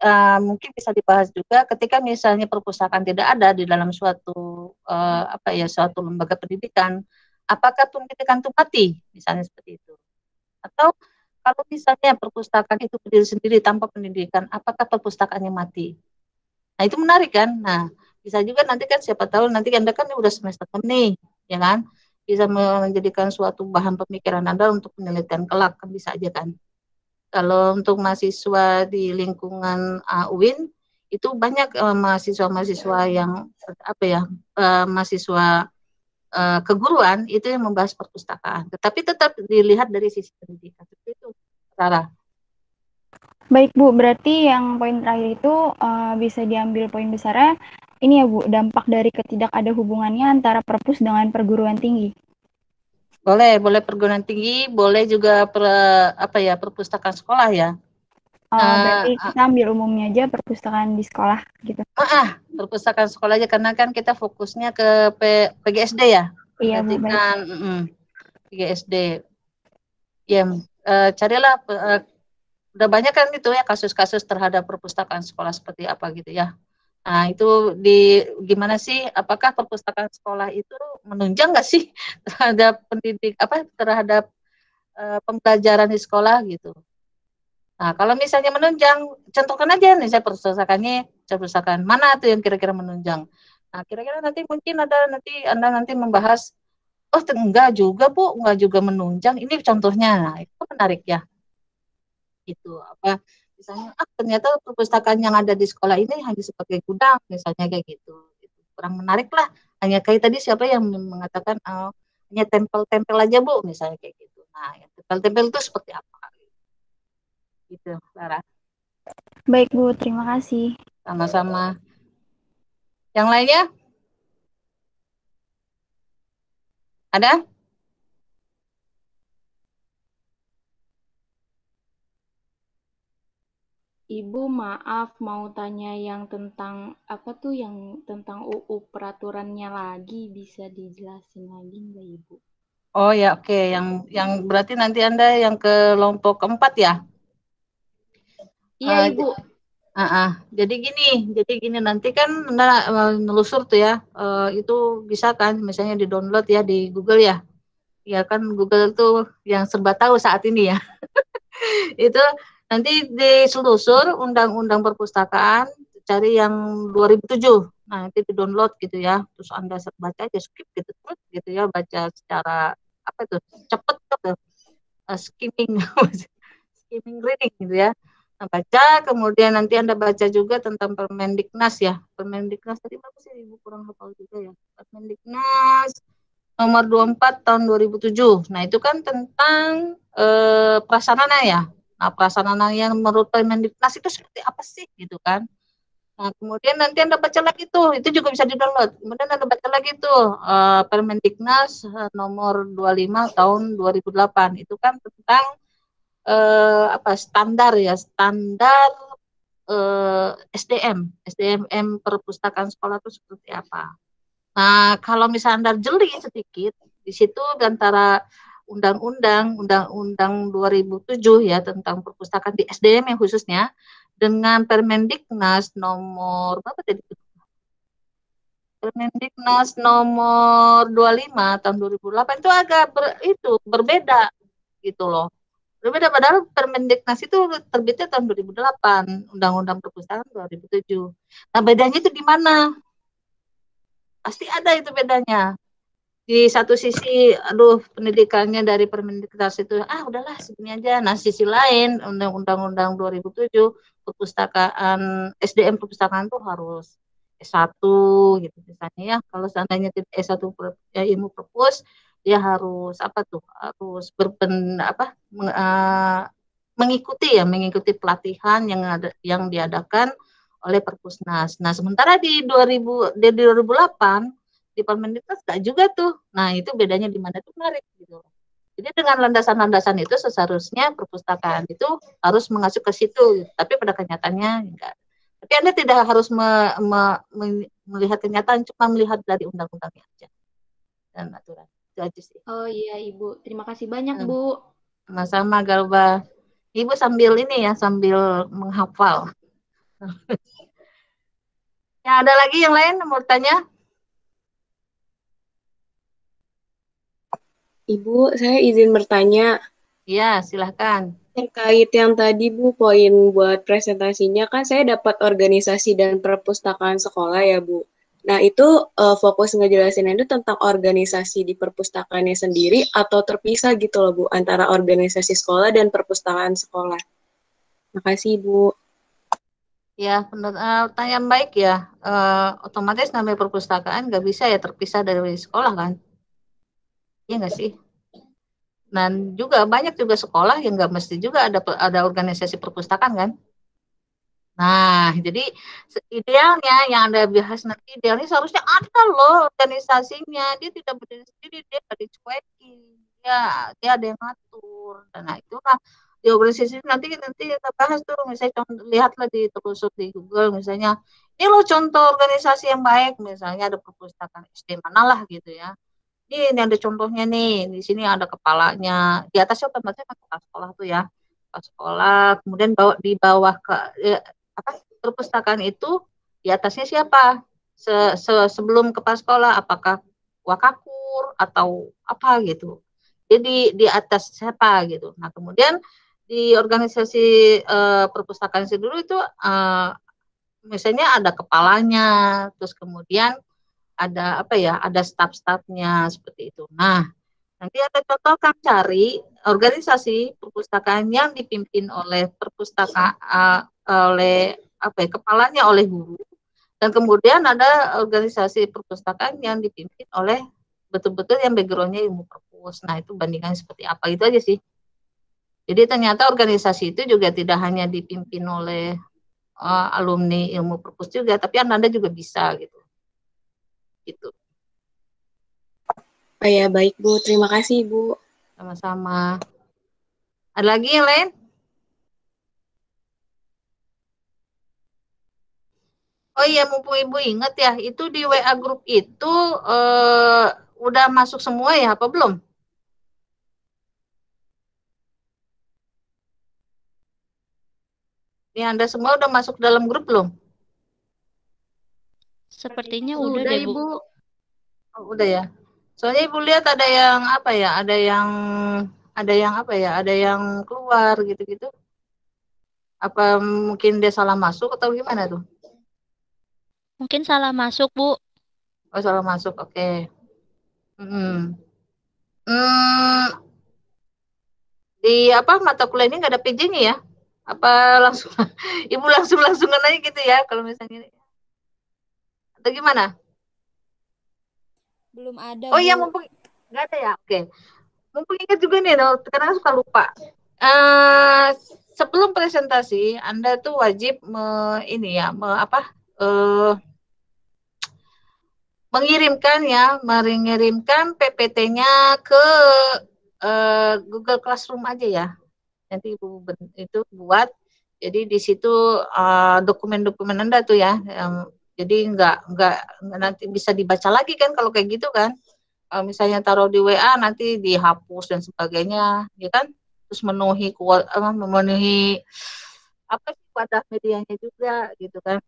mungkin bisa dibahas juga ketika misalnya perpustakaan tidak ada di dalam suatu suatu lembaga pendidikan, apakah pendidikan itu mati misalnya seperti itu. Atau kalau misalnya perpustakaan itu berdiri sendiri tanpa pendidikan, apakah perpustakaannya mati? Nah, itu menarik kan? Nah, bisa juga nanti kan siapa tahu nanti Anda kan udah semester 6 nih, ya kan? Bisa menjadikan suatu bahan pemikiran Anda untuk penelitian kelak, kan bisa aja kan? Kalau untuk mahasiswa di lingkungan UIN itu banyak mahasiswa-mahasiswa yang mahasiswa keguruan itu yang membahas perpustakaan. Tetapi tetap dilihat dari sisi pendidikan. Seperti itu, Sarah. Baik, Bu. Berarti yang poin terakhir itu bisa diambil poin besarnya ini ya, Bu, dampak dari ketidakada hubungannya antara perpus dengan perguruan tinggi. Boleh perguruan tinggi, boleh juga perpustakaan sekolah ya. Berarti kita ambil umumnya aja perpustakaan di sekolah gitu. Perpustakaan sekolah aja karena kan kita fokusnya ke PGSD ya. Iya, Bu. Kan, 3 SD. Ya, carilah udah banyak kan itu ya kasus-kasus terhadap perpustakaan sekolah seperti apa gitu ya. Nah, itu gimana sih, apakah perpustakaan sekolah itu menunjang nggak sih terhadap terhadap pembelajaran di sekolah gitu. Nah, kalau misalnya menunjang, contohkan aja nih saya perpustakaan mana tuh yang kira-kira menunjang. Nah, kira-kira nanti mungkin Anda nanti membahas, oh enggak juga Bu, enggak juga menunjang. Ini contohnya. Nah, itu menarik ya. Itu apa misalnya ternyata perpustakaan yang ada di sekolah ini hanya sebagai gudang misalnya kayak gitu. Kurang menarik lah. Hanya kayak tadi siapa yang mengatakan hanya tempel-tempel aja Bu misalnya kayak gitu. Nah, yang tempel-tempel itu seperti apa? Gitu, Sarah. Baik Bu, terima kasih. Sama-sama. Yang lainnya? Ada? Ibu, maaf mau tanya yang tentang apa tuh yang tentang UU peraturannya lagi, bisa dijelasin lagi nggak Ibu? Oh ya, oke. Yang berarti nanti Anda yang kelompok keempat ya? Iya Ibu. Jadi gini nanti kan Anda menelusur tuh ya, itu bisa kan misalnya di download ya di Google ya. Ya kan Google tuh yang serba tahu saat ini ya. Itu nanti diselusur undang-undang perpustakaan, cari yang 2007. Nah, nanti di-download gitu ya. Terus Anda baca aja skip gitu gitu ya, baca secara apa itu? Cepet gitu. Skimming skimming reading gitu ya. Nah, baca, kemudian nanti Anda baca juga tentang Permendiknas ya. Permendiknas tadi apa sih Ibu kurang hafal juga ya. Permendiknas nomor 24 tahun 2007. Nah, itu kan tentang prasarana ya. Nah, prasarana yang menurut Permendiknas itu seperti apa sih gitu kan. Nah, kemudian nanti Anda baca lagi tuh, itu juga bisa di-download. Kemudian Anda baca lagi tuh Permendiknas nomor 25 tahun 2008. Itu kan tentang standar ya, standar SDM perpustakaan sekolah itu seperti apa. Nah, kalau misalnya Anda jeli sedikit, di situ antara undang-undang 2007 ya tentang perpustakaan di SDM yang khususnya dengan Permendiknas nomor berapa tadi? Permendiknas nomor 25 tahun 2008 itu agak berbeda gitu loh. Berbeda padahal Permendiknas itu terbitnya tahun 2008, Undang-Undang Perpustakaan 2007. Nah, bedanya itu di mana? Pasti ada itu bedanya. Di satu sisi, aduh pendidikannya dari Permendiknas itu, udahlah segini aja. Nah, sisi lain, Undang-Undang 2007, perpustakaan, SDM perpustakaan itu harus S1 gitu misalnya ya. Kalau seandainya tidak S1 ilmu perpus, dia harus harus mengikuti pelatihan yang diadakan oleh Perpusnas. Nah, sementara di 2008 di Permendiknas enggak juga tuh. Nah, itu bedanya di mana tuh menarik gitu. Jadi dengan landasan-landasan itu seharusnya perpustakaan itu harus mengacu ke situ, tapi pada kenyataannya enggak. Tapi Anda tidak harus melihat kenyataan, cuma melihat dari undang-undangnya aja dan aturan. Itu aja sih. Oh iya Ibu, terima kasih banyak Bu. Sama-sama Galba. Ibu sambil menghafal. Ya, ada lagi yang lain mau tanya? Ibu, saya izin bertanya. Iya, silahkan. Terkait yang tadi Bu, poin buat presentasinya kan saya dapat organisasi dan perpustakaan sekolah ya Bu. Nah itu fokus ngejelasinnya itu tentang organisasi di perpustakaannya sendiri atau terpisah gitu loh Bu, antara organisasi sekolah dan perpustakaan sekolah. Makasih Bu. Ya, pertanyaan baik ya. Otomatis namanya perpustakaan nggak bisa ya terpisah dari sekolah kan? Iya nggak sih? Dan juga banyak juga sekolah yang nggak mesti juga ada organisasi perpustakaan kan? Nah, jadi idealnya yang Anda bahas nanti idealnya seharusnya ada loh organisasinya. Dia tidak berdiri sendiri, dia nggak dicuekin. Ya, dia ada yang ngatur. Nah, itulah di organisasi nanti kita bahas tuh. Misalnya lihatlah telusur di Google misalnya. Ini loh contoh organisasi yang baik. Misalnya ada perpustakaan SD manalah gitu ya. Ini ada contohnya nih, di sini ada kepalanya. Di atasnya otomatis kan kepala sekolah tuh ya. Kepala sekolah, kemudian di bawah apa perpustakaan itu di atasnya siapa? Sebelum kepala sekolah, apakah wakakur atau apa gitu. Jadi di atas siapa gitu. Nah, kemudian di organisasi perpustakaan dulu itu misalnya ada kepalanya, terus kemudian ada apa ya, ada staf-stafnya seperti itu. Nah, nanti ada contoh kan cari organisasi perpustakaan yang dipimpin oleh oleh apa ya, kepalanya oleh guru, dan kemudian ada organisasi perpustakaan yang dipimpin oleh betul-betul yang backgroundnya ilmu perpus. Nah, itu bandingannya seperti apa, itu aja sih. Jadi ternyata organisasi itu juga tidak hanya dipimpin oleh alumni ilmu perpus juga, tapi Anda juga bisa gitu. Gitu. Oh ya, baik Bu. Terima kasih Bu. Sama-sama. Ada lagi yang lain? Oh iya, mumpung Ibu ingat ya, itu di WA grup itu udah masuk semua ya, apa belum? Ini Anda semua udah masuk dalam grup belum? Sepertinya udah deh, Bu. Ibu. Oh, udah ya. Soalnya Ibu lihat ada yang apa ya, ada yang apa ya, ada yang keluar gitu-gitu. Apa mungkin dia salah masuk atau gimana tuh? Mungkin salah masuk, Bu. Oh, salah masuk, oke. Di apa mata kuliah ini nggak ada PJ-nya ya? Apa langsung Ibu langsungan aja gitu ya kalau misalnya, atau gimana? Belum ada, Oh iya, Bu. mumpung nggak ada ya, oke. Mumpung ingat juga nih, kadang suka lupa. Sebelum presentasi, Anda tuh wajib mengirimkan PPT-nya ke Google Classroom aja ya. Nanti Ibu itu buat, jadi di situ dokumen-dokumen Anda tuh ya, jadi nggak nanti bisa dibaca lagi kan kalau kayak gitu kan. Misalnya taruh di WA nanti dihapus dan sebagainya, ya kan? Terus memenuhi apa sih wadah medianya juga gitu kan.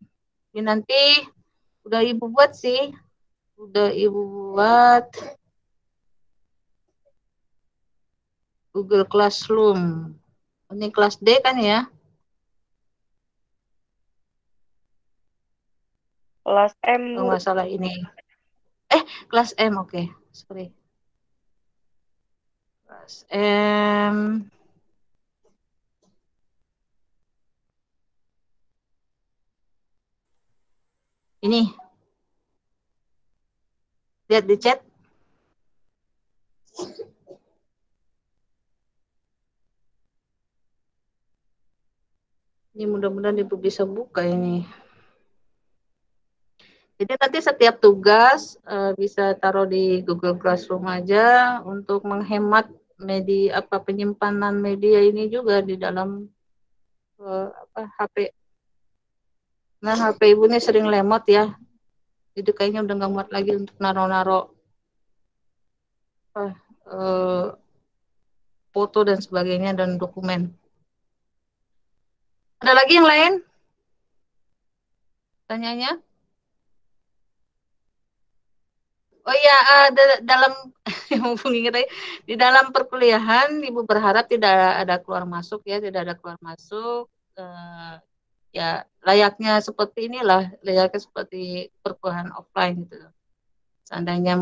Ini nanti udah Ibu buat sih, udah Ibu buat Google Classroom. Ini kelas D kan ya? Kelas M, Kalau Bu. nggak salah ini. Kelas M, oke. Sorry. Kelas M. Ini. Lihat di chat. Ini mudah-mudahan Ibu bisa buka ini. Jadi nanti setiap tugas bisa taruh di Google Classroom aja untuk menghemat penyimpanan media ini juga di dalam HP. Nah, HP Ibu ini sering lemot ya. Jadi kayaknya udah nggak muat lagi untuk naro-naro foto dan sebagainya dan dokumen. Ada lagi yang lain? Tanyanya? Oh iya, dalam di dalam perkuliahan Ibu berharap tidak ada keluar masuk ya, tidak ada keluar masuk. Ya layaknya seperti inilah, layaknya seperti perkuliahan offline gitu. Seandainya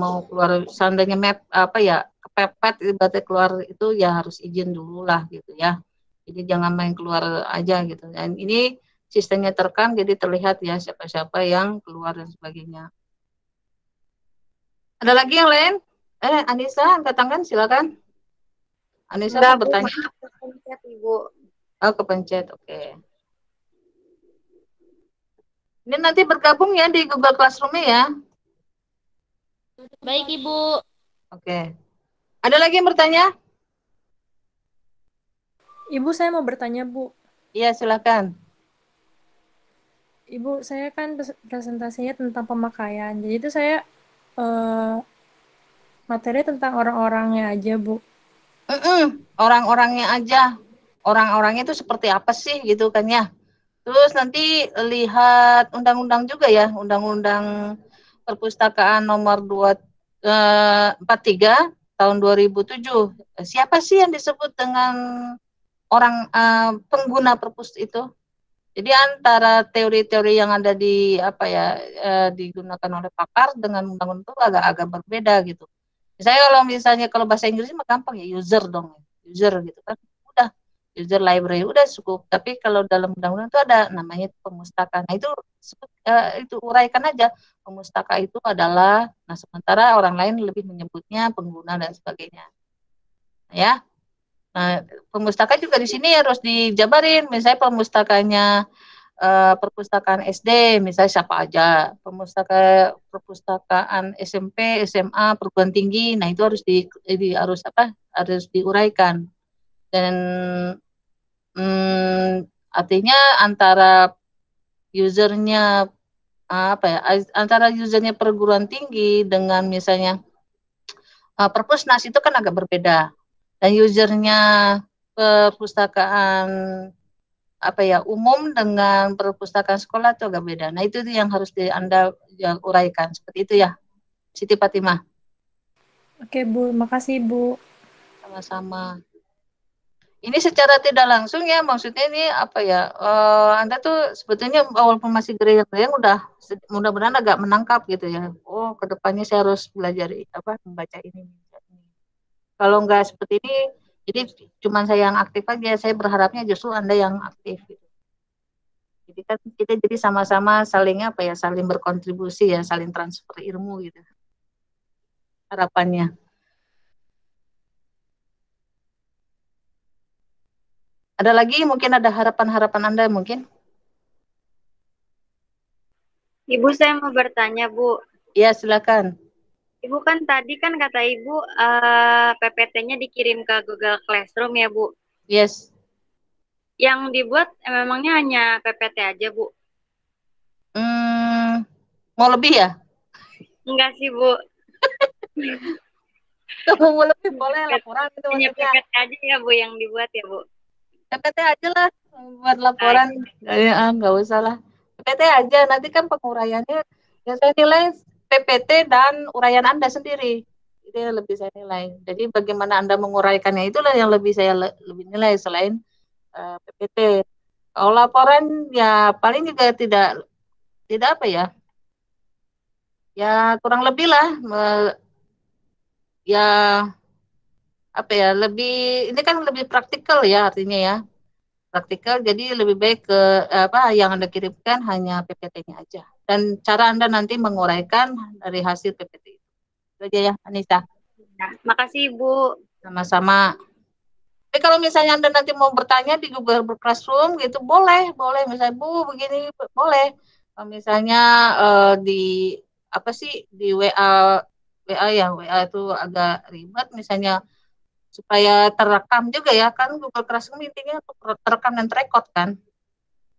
kepepet ibaratnya keluar itu ya harus izin dulu lah gitu ya. Jadi jangan main keluar aja gitu. Dan ini sistemnya terekam, jadi terlihat ya siapa-siapa yang keluar dan sebagainya. Ada lagi yang lain? Anissa, angkat tangan silakan. Anissa mau bertanya. Kepencet, Ibu. Oh, kepencet, oke. Ini nanti bergabung ya di Google Classroom-nya ya. Baik, Ibu. Oke. Ada lagi yang bertanya? Ibu, saya mau bertanya, Bu. Iya, silakan. Ibu, saya kan presentasinya tentang pemakaian. Jadi itu saya Materi tentang orang-orangnya aja, Bu. Orang-orangnya aja. Orang-orangnya itu seperti apa sih gitu kan ya. Terus nanti lihat undang-undang juga ya, Undang-Undang Perpustakaan nomor 43 tahun 2007. Siapa sih yang disebut dengan orang pengguna perpus itu? Jadi antara teori-teori yang ada di digunakan oleh pakar dengan undang-undang itu agak-agak berbeda gitu. Misalnya kalau bahasa Inggris mah gampang ya, user dong, user gitu kan. Udah, user library udah cukup. Tapi kalau dalam undang-undang itu ada namanya pemustaka. Nah, itu uraikan aja. Pemustaka itu adalah, nah sementara orang lain lebih menyebutnya pengguna dan sebagainya. Ya. Nah, pemustaka juga di sini harus dijabarin. Misalnya perpustakaan SD, misalnya siapa aja, perpustakaan SMP, SMA, perguruan tinggi, nah itu harus diuraikan. Dan artinya antara usernya antara usernya perguruan tinggi dengan misalnya perpusnas itu kan agak berbeda. Dan usernya perpustakaan umum dengan perpustakaan sekolah itu agak beda. Nah, itu yang harus Anda uraikan. Seperti itu ya, Siti Fatimah. Oke, Bu. Makasih, Bu. Sama-sama. Ini secara tidak langsung ya, maksudnya ini Anda tuh sebetulnya walaupun masih gereyang-gereyang udah mudah-mudahan agak menangkap gitu ya. Oh, kedepannya saya harus belajar membaca ini. Kalau enggak seperti ini, jadi cuma saya yang aktif aja, saya berharapnya justru Anda yang aktif gitu. Jadi kan kita jadi sama-sama saling saling berkontribusi ya, saling transfer ilmu gitu. Harapannya. Ada lagi mungkin ada harapan-harapan Anda mungkin? Ibu, saya mau bertanya, Bu. Iya, silakan. Ibu kan tadi kan kata Ibu PPT-nya dikirim ke Google Classroom ya, Bu? Yes. Yang dibuat memangnya hanya PPT aja, Bu? Mau lebih ya? Enggak sih, Bu. Kalau mau lebih boleh laporan itu hanya maksudnya. PPT aja ya, Bu, yang dibuat ya, Bu? PPT aja lah buat laporan. Nggak usah lah. PPT aja, nanti kan penguraiannya yang saya nilai PPT dan uraian Anda sendiri. Itu yang lebih saya nilai. Jadi bagaimana Anda menguraikannya itulah yang lebih saya lebih nilai selain PPT. Kalau laporan ya paling juga tidak ya kurang lebih lah lebih ini kan lebih praktikal ya artinya ya. Praktikal, jadi lebih baik ke yang Anda kirimkan hanya PPT-nya aja. Dan cara Anda nanti menguraikan dari hasil PPT itu. Itu aja ya, Anissa. Ya, makasih, Bu. Sama-sama. Tapi kalau misalnya Anda nanti mau bertanya di Google Classroom gitu, boleh. Misalnya, Bu, begini, boleh. Kalau misalnya di WA itu agak ribet, misalnya supaya terekam juga ya, kan Google Classroom intinya untuk terekam dan terekod kan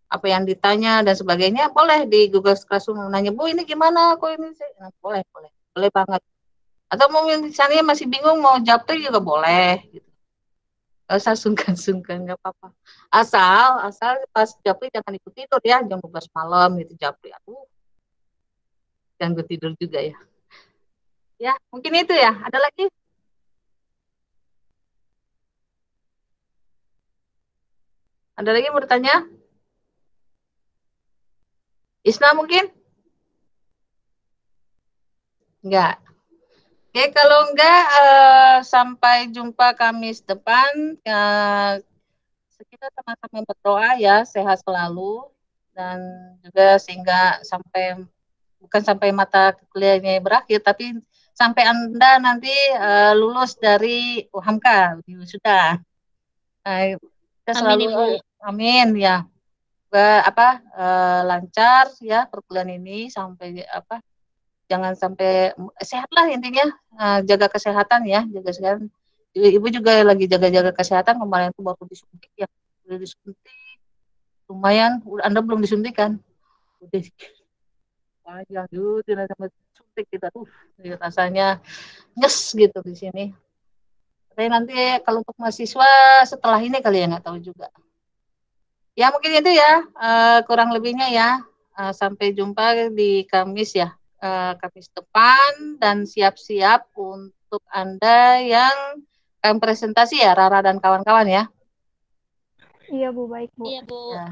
apa yang ditanya dan sebagainya. Boleh di Google Classroom nanya, Bu ini gimana kok ini nah, boleh banget. Atau mau misalnya masih bingung mau japri juga boleh gitu. Gak usah sungkan-sungkan, gak apa-apa, asal pas japri jangan ikut tidur ya, jam 12 malam gitu japri. Jangan ikut tidur juga ya. Ya mungkin itu ya. Ada lagi? Ada lagi mau bertanya? Isna mungkin? Enggak. Oke, kalau enggak sampai jumpa Kamis depan. Kita sama-sama berdoa ya, sehat selalu dan juga sehingga bukan sampai mata kuliahnya berakhir, tapi sampai Anda nanti lulus dari UHAMKA, sudah. Kita selalu amin ya. Lancar ya perkuliahan ini sampai jangan sampai sehatlah intinya, jaga kesehatan ya, jaga kesehatan. Ibu juga lagi jaga-jaga kesehatan, kemarin tuh baru disuntik ya, lumayan. Anda belum disuntik kan? Udah panjang dulu tidak sampai praktik gitu. Rasanya nyes gitu di sini. Tapi nanti kalau untuk mahasiswa setelah ini kali ya nggak tahu juga. Ya mungkin itu ya kurang lebihnya ya. Sampai jumpa di Kamis ya. Kamis depan dan siap-siap untuk Anda yang akan presentasi ya Rara dan kawan-kawan ya. Iya Bu, baik Bu. Iya, Bu. Ya.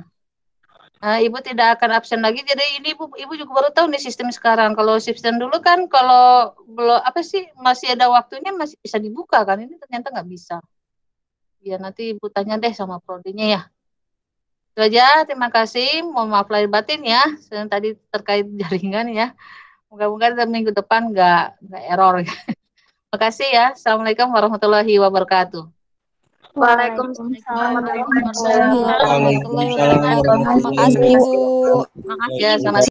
Ibu tidak akan absen lagi. Jadi ini Ibu juga baru tahu nih sistem sekarang. Kalau sistem dulu kan kalau belum apa sih masih ada waktunya masih bisa dibuka kan. Ini ternyata nggak bisa. Ya nanti Ibu tanya deh sama prodinya ya. Itu aja. Terima kasih. Mohon maaf lahir batin ya. Yang tadi terkait jaringan ya. Moga-moga minggu depan nggak error. Makasih ya. Assalamualaikum warahmatullahi wabarakatuh. Waalaikumsalam warahmatullahi wabarakatuh. Waalaikumsalam warahmatullahi wabarakatuh. Makasih, Bu. Ya, sama